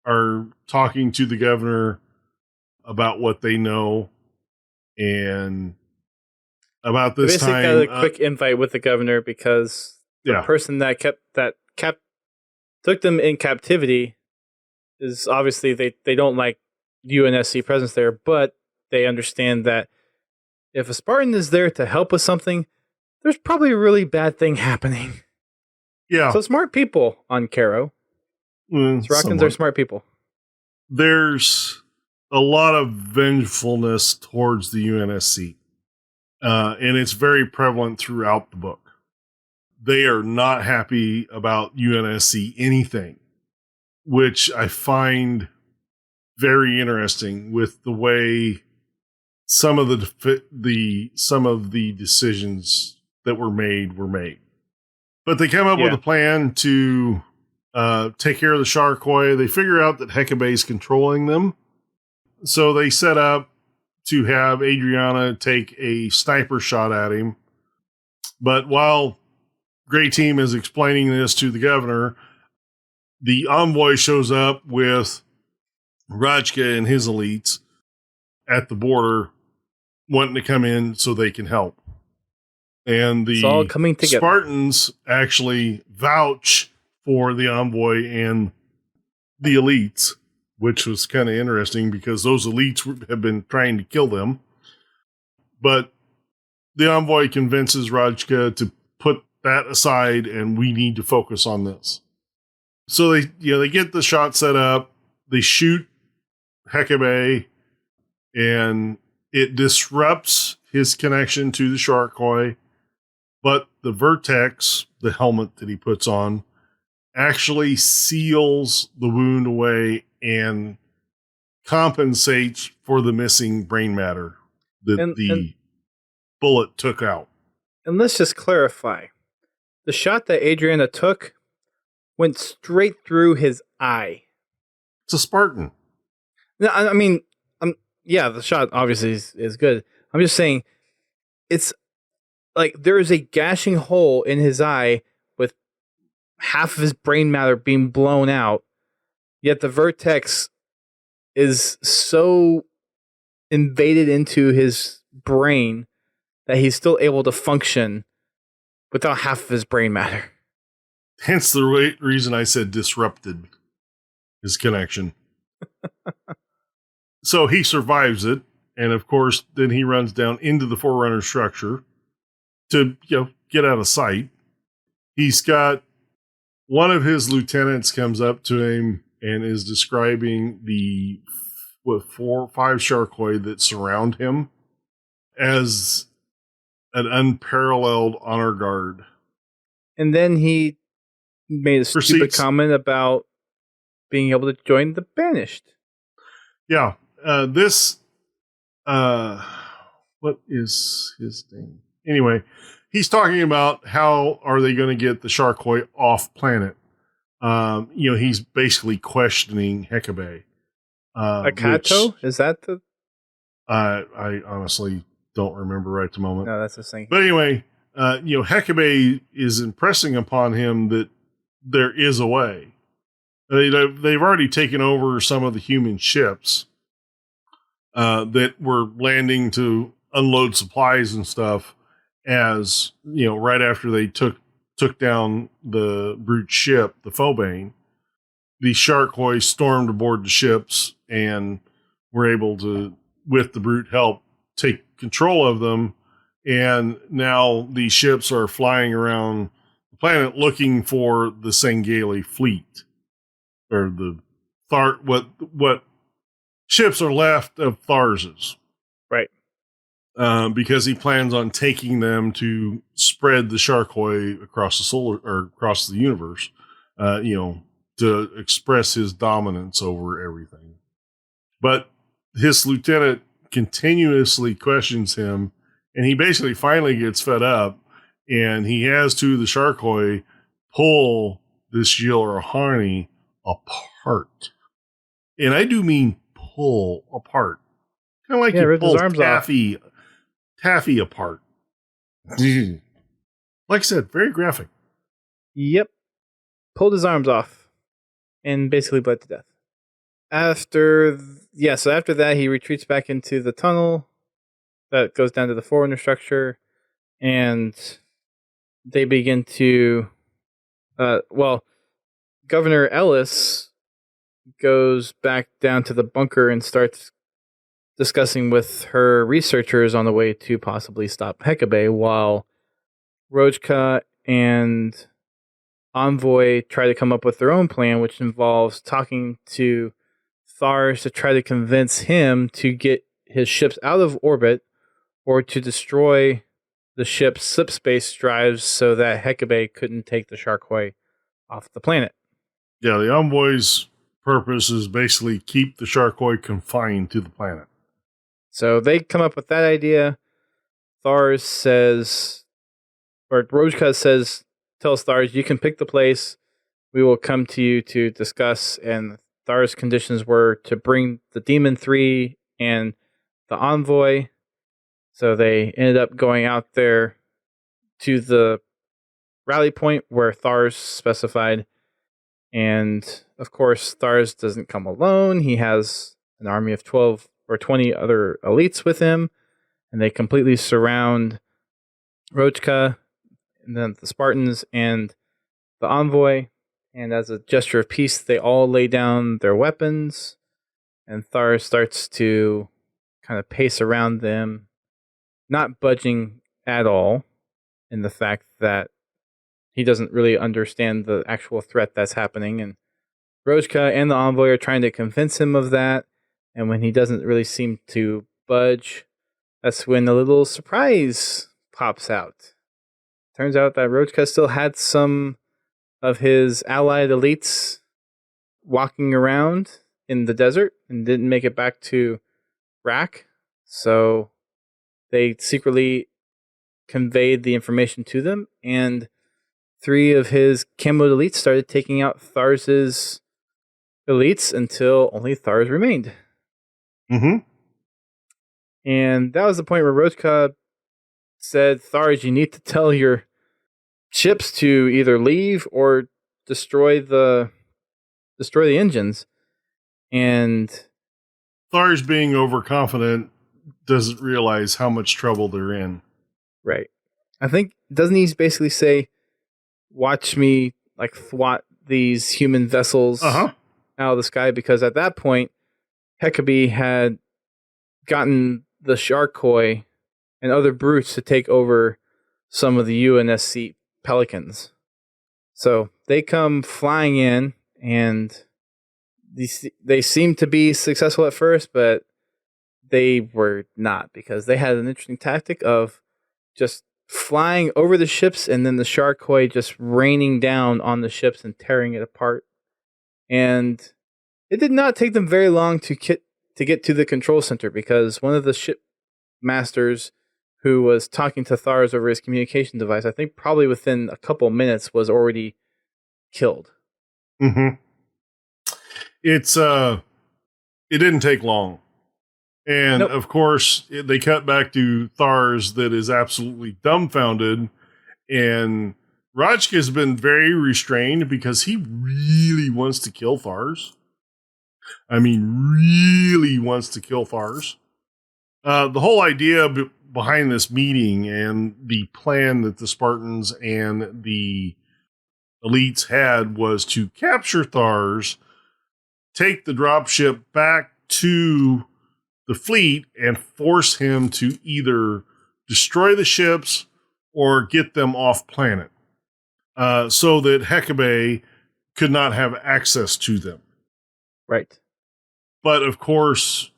are talking to the governor about what they know, and about this time, got a quick invite with the governor because the person that took them in captivity is obviously they don't like UNSC presence there, but they understand that if a Spartan is there to help with something, there's probably a really bad thing happening. Yeah. So smart people on Caro. Soroccans are smart people. There's a lot of vengefulness towards the UNSC. And it's very prevalent throughout the book. They are not happy about UNSC anything, which I find very interesting with the way some of the decisions that were made. But they come up with a plan to take care of the Sharkoi. They figure out that Hecate is controlling them. So they set up to have Adriana take a sniper shot at him. But while Gray Team is explaining this to the governor, the envoy shows up with Rajka and his elites at the border wanting to come in so they can help. And the all coming together. Spartans actually vouch for the envoy and the elites, which was kind of interesting because those elites have been trying to kill them. But the envoy convinces Rajka to put that aside and we need to focus on this. So they get the shot set up, they shoot Hecate, and it disrupts his connection to the Sharkoi, but the vertex, the helmet that he puts on, actually seals the wound away and compensates for the missing brain matter that the bullet took out. And let's just clarify. The shot that Adriana took went straight through his eye. It's a Spartan. No, I mean, the shot obviously is good. I'm just saying, it's like there is a gashing hole in his eye with half of his brain matter being blown out, yet the vertex is so invaded into his brain that he's still able to function without half of his brain matter. Hence the reason I said disrupted his connection. So he survives it, and of course, then he runs down into the Forerunner structure to get out of sight. He's got one of his lieutenants comes up to him and is describing the 4 or 5 Sharkoi that surround him as an unparalleled honor guard. And then he made a stupid comment about being able to join the Banished. Yeah. What is his name? Anyway, he's talking about how are they going to get the Sharkoi off planet. He's basically questioning Hecabe. Akato? Is that the... I honestly don't remember right at the moment. No, that's the thing. But anyway, Hecabe is impressing upon him that there is a way. They've already taken over some of the human ships that were landing to unload supplies and stuff. As right after they took down the brute ship, the Phobane, the Sharkoi stormed aboard the ships and were able to, with the brute help, take control of them. And now these ships are flying around the planet looking for the Sangali fleet, or the what ships are left of Thars's. Right. Because he plans on taking them to spread the Sharkoi across across the universe, to express his dominance over everything. But his lieutenant continuously questions him, and he basically finally gets fed up, and he has to the Sharkoi pull this Gilrahani apart. And I do mean pull apart. Kind of like you pull taffy apart. Like I said, very graphic. Yep. Pulled his arms off and basically bled to death. After that, he retreats back into the tunnel that goes down to the Forerunner structure, and they begin to... Governor Ellis goes back down to the bunker and starts discussing with her researchers on the way to possibly stop Hecabe, while Rojka and Envoy try to come up with their own plan, which involves talking to Thars to try to convince him to get his ships out of orbit or to destroy the ship's slipspace drives so that Hecabe couldn't take the Sharkoi off the planet. Yeah, the Envoy's purpose is basically keep the Sharkoi confined to the planet. So they come up with that idea. Thars says, or Rojka tells Thars, you can pick the place. We will come to you to discuss. And Thars' conditions were to bring the Demon 3 and the Envoy. So they ended up going out there to the rally point where Thars specified. And of course, Thars doesn't come alone. He has an army of 12 or 20 other elites with him, and they completely surround Rojka and then the Spartans and the Envoy. And as a gesture of peace, they all lay down their weapons, and Thars starts to kind of pace around them, not budging at all in the fact that he doesn't really understand the actual threat that's happening. And Rojka and the Envoy are trying to convince him of that. And when he doesn't really seem to budge, that's when a little surprise pops out. Turns out that Rojka still had some of his allied elites walking around in the desert and didn't make it back to Rak. So they secretly conveyed the information to them, and 3 of his camoed elites started taking out Thars's elites until only Thars remained. Mm-hmm. And that was the point where Rojka said, Thars, you need to tell your ships to either leave or destroy the engines. And Thars being overconfident doesn't realize how much trouble they're in. Right. I think, doesn't he basically say, watch me like thwart these human vessels out of the sky? Because at that point, Hecabe had gotten the Sharkoi and other brutes to take over some of the UNSC Pelicans. So they come flying in, and they seem to be successful at first, but they were not, because they had an interesting tactic of just flying over the ships and then the Sharkoi just raining down on the ships and tearing it apart. And it did not take them very long to get to the control center, because one of the ship masters who was talking to Thars over his communication device, I think probably within a couple minutes, was already killed. Mm-hmm. It didn't take long. And of course, they cut back to Thars that is absolutely dumbfounded. And Rajka has been very restrained because he really wants to kill Thars. I mean, really wants to kill Thars. The whole idea behind this meeting and the plan that the Spartans and the elites had was to capture Thars, take the dropship back to the fleet, and force him to either destroy the ships or get them off planet, so that Hecabe could not have access to them. Right. But of course,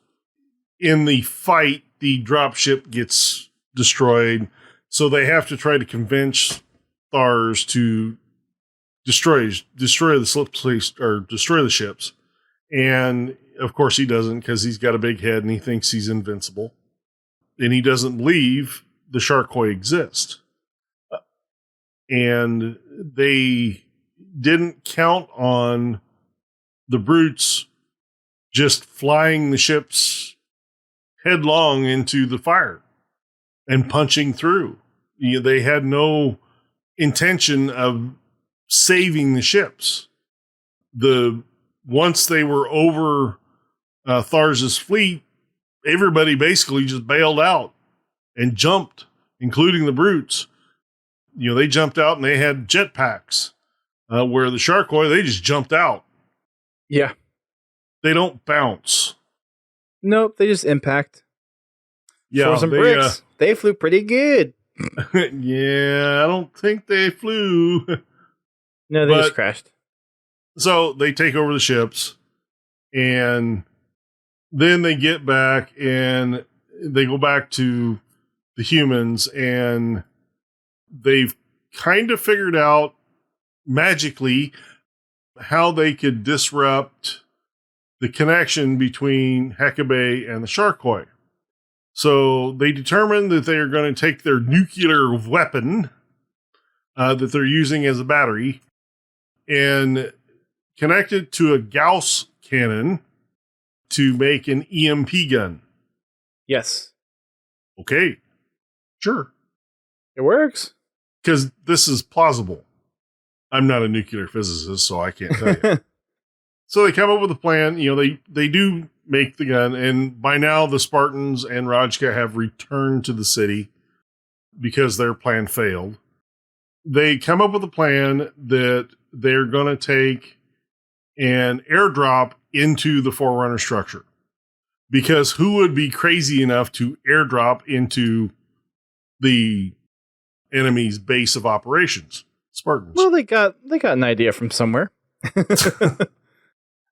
in the fight, the dropship gets destroyed, so they have to try to convince Thars to destroy the ships. And of course he doesn't, because he's got a big head and he thinks he's invincible. And he doesn't believe the Sharkoi exist. And they didn't count on the brutes just flying the ships headlong into the fire and punching through. They had no intention of saving the ships. Once they were over Thars's fleet, everybody basically just bailed out and jumped, including the brutes. They jumped out and they had jetpacks, where the Sharkoi, they just jumped out. Yeah. They don't bounce. Nope, they just impact. Yeah, for some bricks. They flew pretty good. Yeah, I don't think they flew. No, they just crashed. So they take over the ships, and then they get back and they go back to the humans, and they've kind of figured out magically how they could disrupt the connection between Hecabe and the Sharkoi. So they determined that they are going to take their nuclear weapon that they're using as a battery and connect it to a Gauss cannon to make an EMP gun. Yes. Okay. Sure. It works. Because this is plausible. I'm not a nuclear physicist, so I can't tell you. So they come up with a plan. They do make the gun, and by now the Spartans and Rajka have returned to the city because their plan failed. They come up with a plan that they're going to take an airdrop into the Forerunner structure. Because who would be crazy enough to airdrop into the enemy's base of operations? Spartans. Well, they got an idea from somewhere.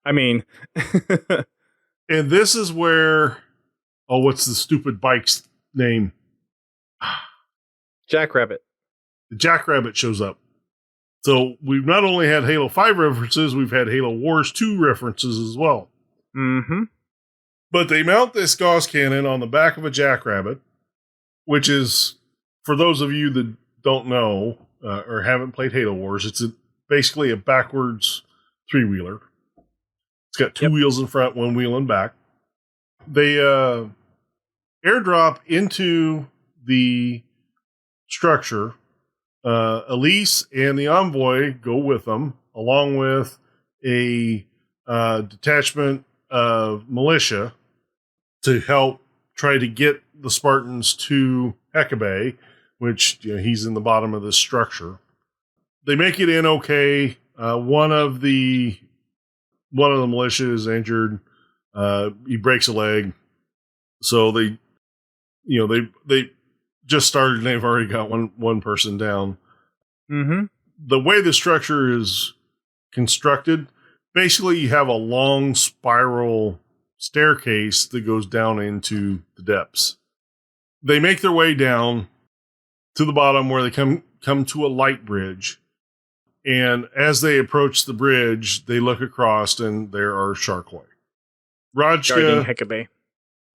I mean, and this is where, what's the stupid bike's name? Jackrabbit. The Jackrabbit shows up. So we've not only had Halo 5 references, we've had Halo Wars 2 references as well. Mm-hmm. But they mount this Gauss cannon on the back of a Jackrabbit, which is, for those of you that don't know or haven't played Halo Wars, it's basically a backwards three-wheeler. It's got two wheels in front, one wheel in back. They airdrop into the structure. Elise and the Envoy go with them, along with a detachment of militia to help try to get the Spartans to Hecabe, which he's in the bottom of this structure. They make it in okay. One of the militia is injured. He breaks a leg. So they just started and they've already got one person down. Mm-hmm. The way the structure is constructed, basically you have a long spiral staircase that goes down into the depths. They make their way down to the bottom where they come to a light bridge. And as they approach the bridge, they look across and there are Sharkoi. Guarding Hecabe.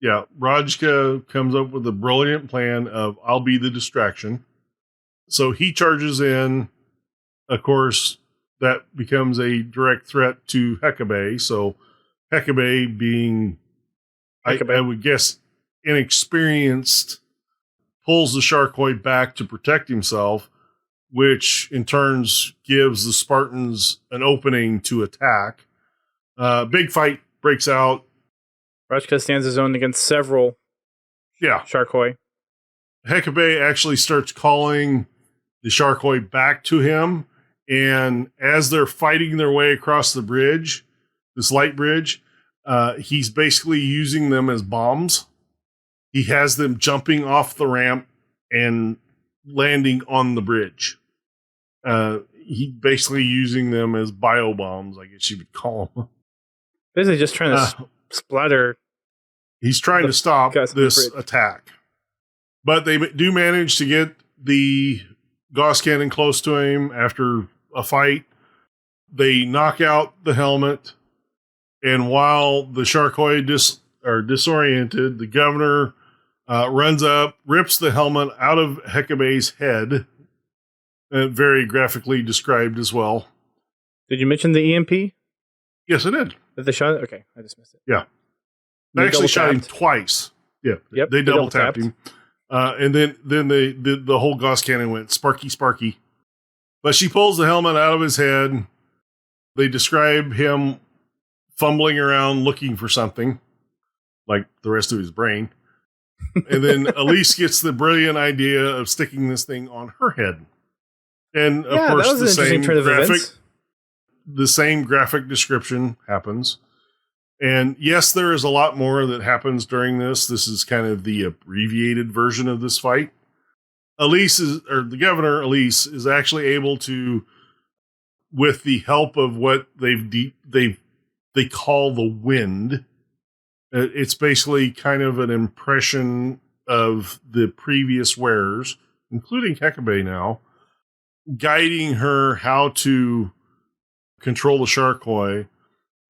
Yeah, Rajka comes up with a brilliant plan of, I'll be the distraction. So he charges in. Of course, that becomes a direct threat to Hecabe. So Hecabe being, I would guess, inexperienced, pulls the Sharkoi back to protect himself, which in turns gives the Spartans an opening to attack. Big fight breaks out. Rajka stands his own against several Sharkoi. Hecabe actually starts calling the Sharkoi back to him, and as they're fighting their way across the bridge, this light bridge, he's basically using them as bombs. He has them jumping off the ramp and landing on the bridge. He basically using them as bio bombs, I guess you would call them. Basically just trying to splatter. He's trying to stop this attack. But they do manage to get the Gauss cannon close to him after a fight. They knock out the helmet. And while the Sharkoi are disoriented, the governor runs up, rips the helmet out of Hecabe's head. Very graphically described as well. Did you mention the EMP? Yes, I did. Did they shot it? Okay, I just missed it. Yeah. They actually shot him twice. Yeah. Yep, they double tapped him. And then the whole Gauss cannon went sparky. But she pulls the helmet out of his head. They describe him fumbling around looking for something, like the rest of his brain. And then Elise gets the brilliant idea of sticking this thing on her head. And of course, the same graphic description happens. And yes, there is a lot more that happens during this. This is kind of the abbreviated version of this fight. The governor, Elise, is actually able to, with the help of what they call the wind, it's basically kind of an impression of the previous wearers, including Hecabe now, guiding her how to control the Sharkoi.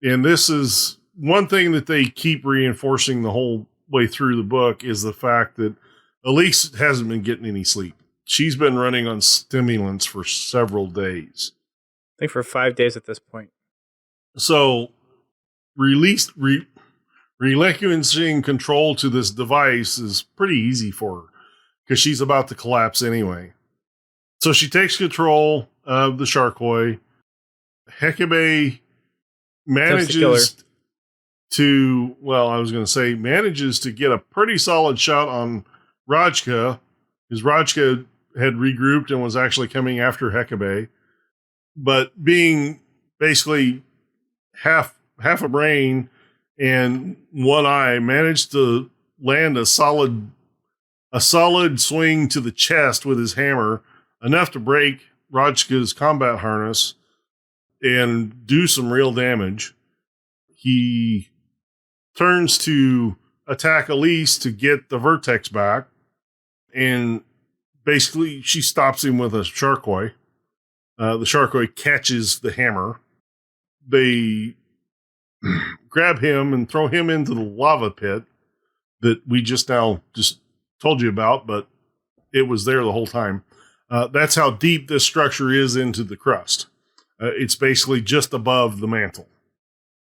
And this is one thing that they keep reinforcing the whole way through the book, is the fact that Elise hasn't been getting any sleep. She's been running on stimulants for several days. I think for 5 days at this point. So relinquishing control to this device is pretty easy for her because she's about to collapse anyway. So she takes control of the Sharkoi. Hecabe manages to get a pretty solid shot on Rajka, because Rajka had regrouped and was actually coming after Hecabe. But being basically half a brain and one eye, managed to land a solid swing to the chest with his hammer, enough to break Rajka's combat harness and do some real damage. He turns to attack Elise to get the Vertex back, and basically she stops him with a Sharkoi. The Sharkoi catches the hammer. They grab him and throw him into the lava pit that we just told you about, but it was there the whole time. That's how deep this structure is into the crust. It's basically just above the mantle.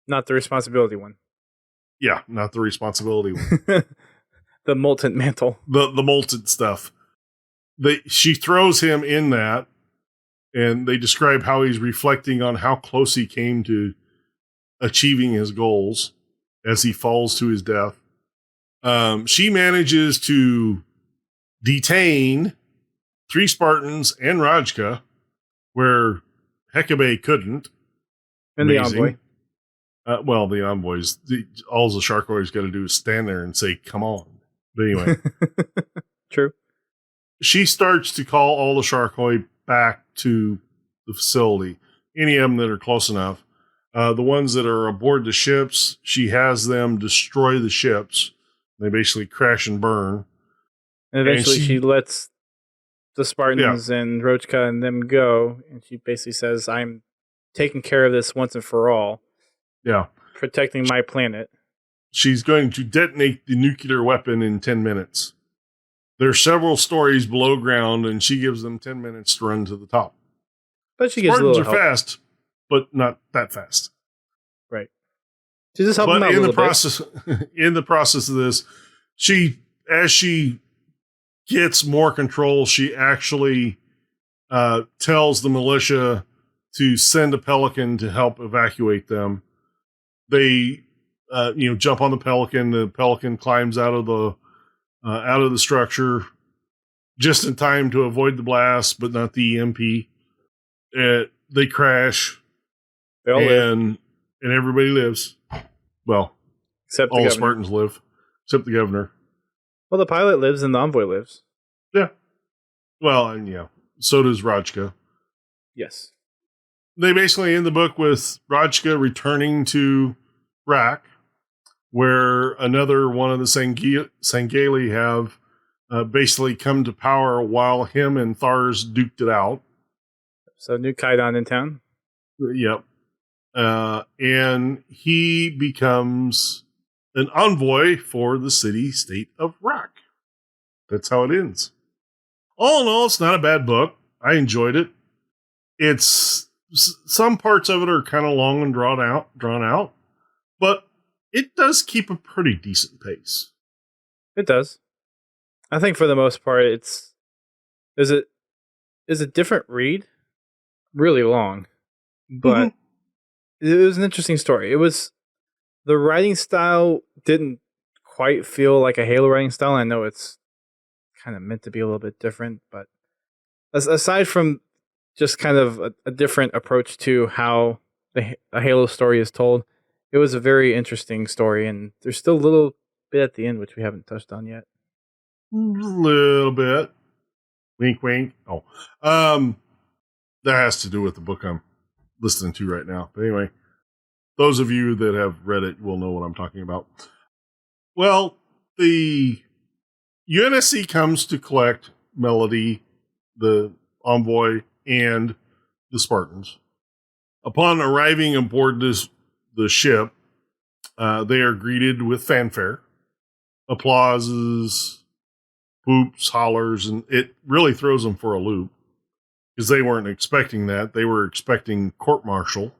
Not the responsibility one. Yeah, not the responsibility one. The molten mantle. The molten stuff. She throws him in that, and they describe how he's reflecting on how close he came to achieving his goals as he falls to his death. She manages to detain 3 Spartans and Rajka, where Hekabe couldn't. And Amazing. the Envoy. Well, the envoys, all the Sharkoi's got to do is stand there and say, come on. But anyway. True. She starts to call all the Sharkoi back to the facility. Any of them that are close enough. The ones that are aboard the ships, she has them destroy the ships. They basically crash and burn. And eventually she lets the Spartans and Rochka and them go. And she basically says, I'm taking care of this once and for all. Yeah. Protecting my planet. She's going to detonate the nuclear weapon in 10 minutes. There are several stories below ground, and she gives them 10 minutes to run to the top. But she gives Spartans a little are help. fast, but not that fast. Right. She just helped them out in a the little process, in the process of this, as she gets more control, she actually tells the militia to send a Pelican to help evacuate them. They, jump on the Pelican. The Pelican climbs out of the structure just in time to avoid the blast, but not the EMP. They crash, They all live. And everybody lives. Well, Except all the the Spartans live, except the governor. Well, the pilot lives and the Envoy lives. Yeah. Well, and yeah, so does Rajka. Yes. They basically end the book with Rajka returning to Rak, where another one of the Sangeli have basically come to power while him and Thars duked it out. So new Kaidan in town. Yep. And he becomes an envoy for the city-state of Rak. That's how it ends. All in all, it's not a bad book. I enjoyed it. It's some parts of it are kind of long and drawn out, but it does keep a pretty decent pace. It does. I think for the most part, is a different read. Really long, but it was an interesting story. It was the writing style didn't quite feel like a Halo writing style. I know it's kind of meant to be a little bit different, but aside from just kind of a different approach to how a Halo story is told, it was a very interesting story, and there's still a little bit at the end which we haven't touched on yet. A little bit. Wink, wink. Oh, that has to do with the book I'm listening to right now. But anyway, those of you that have read it will know what I'm talking about. Well, the UNSC comes to collect Melody, the Envoy, and the Spartans. Upon arriving aboard the ship, they are greeted with fanfare, applauses, whoops, hollers, and it really throws them for a loop because they weren't expecting that. They were expecting court-martial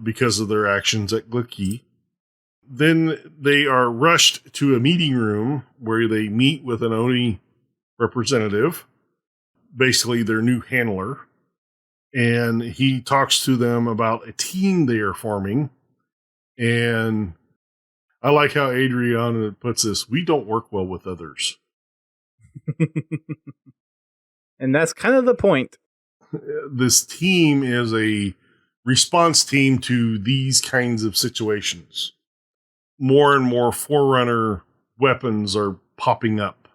because of their actions at Glicky. Then they are rushed to a meeting room where they meet with an Oni representative, basically their new handler. And he talks to them about a team they are forming. And I like how Adriana puts this, we don't work well with others. And that's kind of the point. This team is a response team to these kinds of situations. More and more Forerunner weapons are popping up.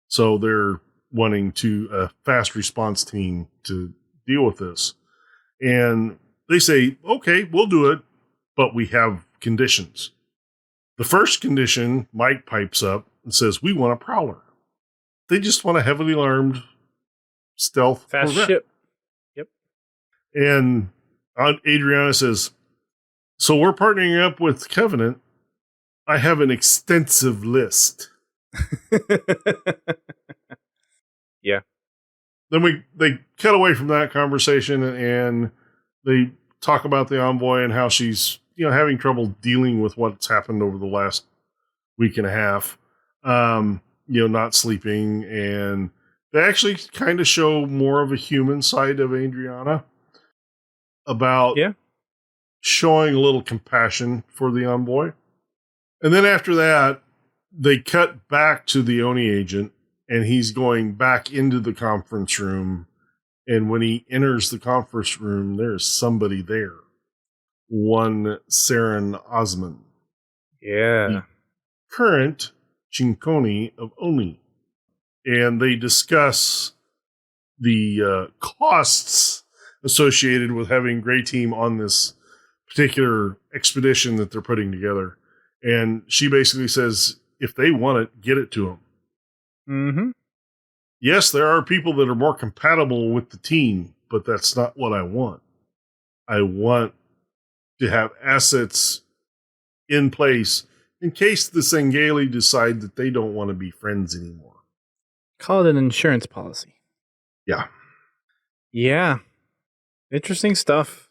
So they're wanting a fast response team to deal with this. And they say, okay, we'll do it, but we have conditions. The first condition, Mike pipes up and says, we want a Prowler. They just want a heavily armed stealth fast Corvette. ship. Yep. And Adriana says, so we're partnering up with Covenant. I have an extensive list. Yeah. Then they cut away from that conversation and they talk about the Envoy and how she's having trouble dealing with what's happened over the last week and a half. Not sleeping, and they actually kind of show more of a human side of Adriana about showing a little compassion for the Envoy. And then after that, they cut back to the Oni agent, and he's going back into the conference room. And when he enters the conference room, there's somebody there. One Saren Osman. Yeah. The current Chinkoni of Oni. And they discuss the costs associated with having Grey Team on this particular expedition that they're putting together. And she basically says, if they want it, get it to them. Mm-hmm. Yes, there are people that are more compatible with the team, but that's not what I want. I want to have assets in place in case the Sangheili decide that they don't want to be friends anymore. Call it an insurance policy. Yeah. Yeah. Interesting stuff.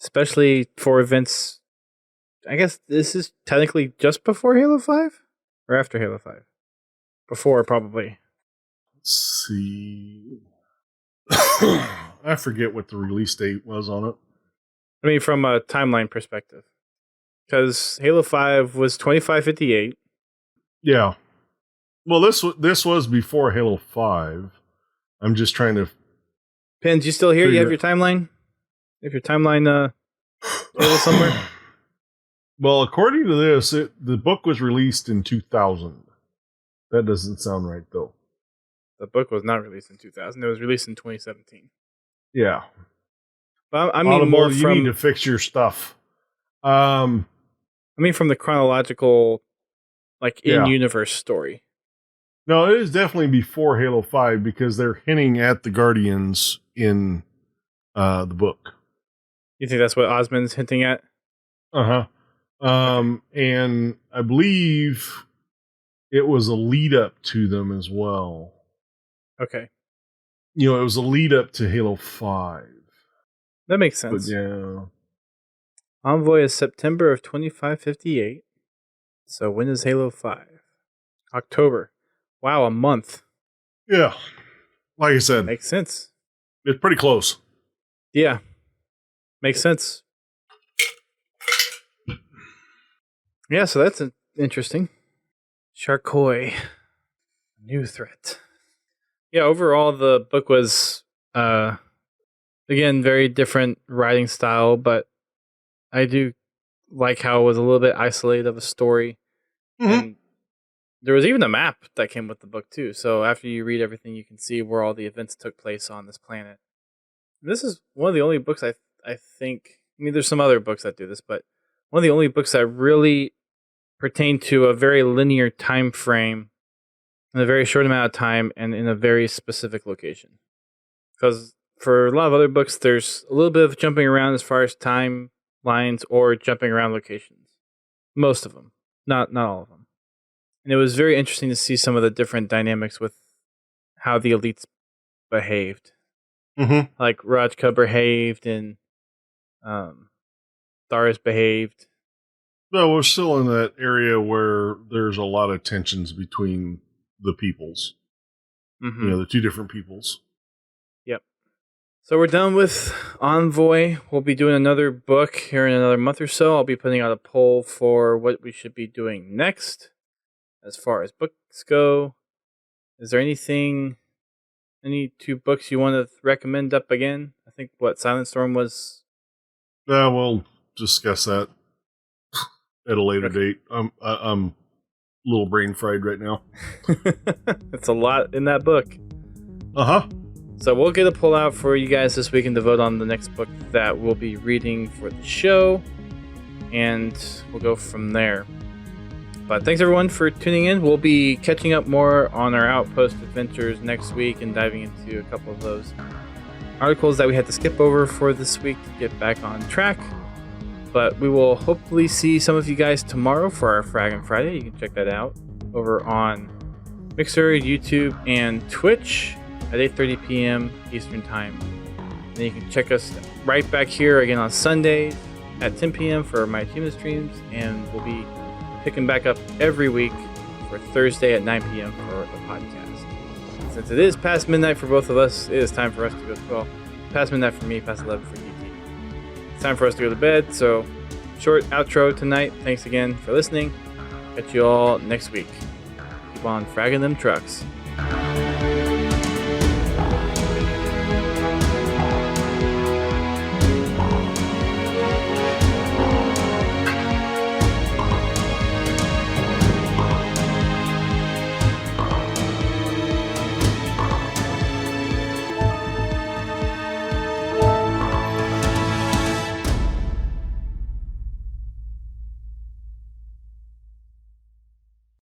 Especially for events. I guess this is technically just before Halo 5? Or after Halo 5? Before, probably. Let's see. I forget what the release date was on it. I mean, from a timeline perspective. Because Halo 5 was 2558. Yeah. Well, this was before Halo 5. I'm just trying to... Pins, you still here? You have your timeline? You have your timeline somewhere? Well, according to this, the book was released in 2000. That doesn't sound right, though. The book was not released in 2000. It was released in 2017. Yeah. But I mean, Audible, more you from... need to fix your stuff. I mean, from the chronological, like, in-universe story. No, it is definitely before Halo 5 because they're hinting at the Guardians in the book. You think that's what Osman's hinting at? Uh-huh. And I believe it was a lead up to them as well. Okay. You know, it was a lead up to Halo 5. That makes sense. But yeah. Envoy is September of 2558. So when is Halo 5? October. Wow, a month. Yeah. Like I said. Makes sense. It's pretty close. Yeah. Makes sense. Yeah, so that's interesting. Sharkoi. New threat. Yeah, overall the book was again very different writing style, but I do like how it was a little bit isolated of a story. Mm-hmm. And there was even a map that came with the book too. So after you read everything, you can see where all the events took place on this planet. And this is one of the only books I think. I mean, there's some other books that do this, but one of the only books that really pertain to a very linear time frame in a very short amount of time and in a very specific location. Because for a lot of other books, there's a little bit of jumping around as far as timelines or jumping around locations. Most of them, not all of them. And it was very interesting to see some of the different dynamics with how the elites behaved. Mm-hmm. Like Rajka behaved and Thars behaved. No, we're still in that area where there's a lot of tensions between the peoples. Mm-hmm. You know, the two different peoples. Yep. So we're done with Envoy. We'll be doing another book here in another month or so. I'll be putting out a poll for what we should be doing next as far as books go. Is there any two books you want to recommend up again? I think Silent Storm was... We'll discuss that at a later date. I'm a little brain fried right now. It's a lot in that book. Uh-huh. So we'll get a poll out for you guys this weekend to vote on the next book that we'll be reading for the show. And we'll go from there. But thanks everyone for tuning in. We'll be catching up more on our Outpost adventures next week and diving into a couple of those articles that we had to skip over for this week to get back on track. But we will hopefully see some of you guys tomorrow for our Fraggin Friday. You can check that out over on Mixer, YouTube, and Twitch at 8:30 p.m. Eastern Time. And you can check us right back here again on Sundays at 10 p.m. for my achievement streams, and we'll be picking back up every week for Thursday at 9 p.m. for the podcast. Since it is past midnight for both of us, it is time for us to go. Well, past midnight for me, past 11 for DT. It's time for us to go to bed, so short outro tonight. Thanks again for listening. Catch you all next week. Keep on fragging them trucks.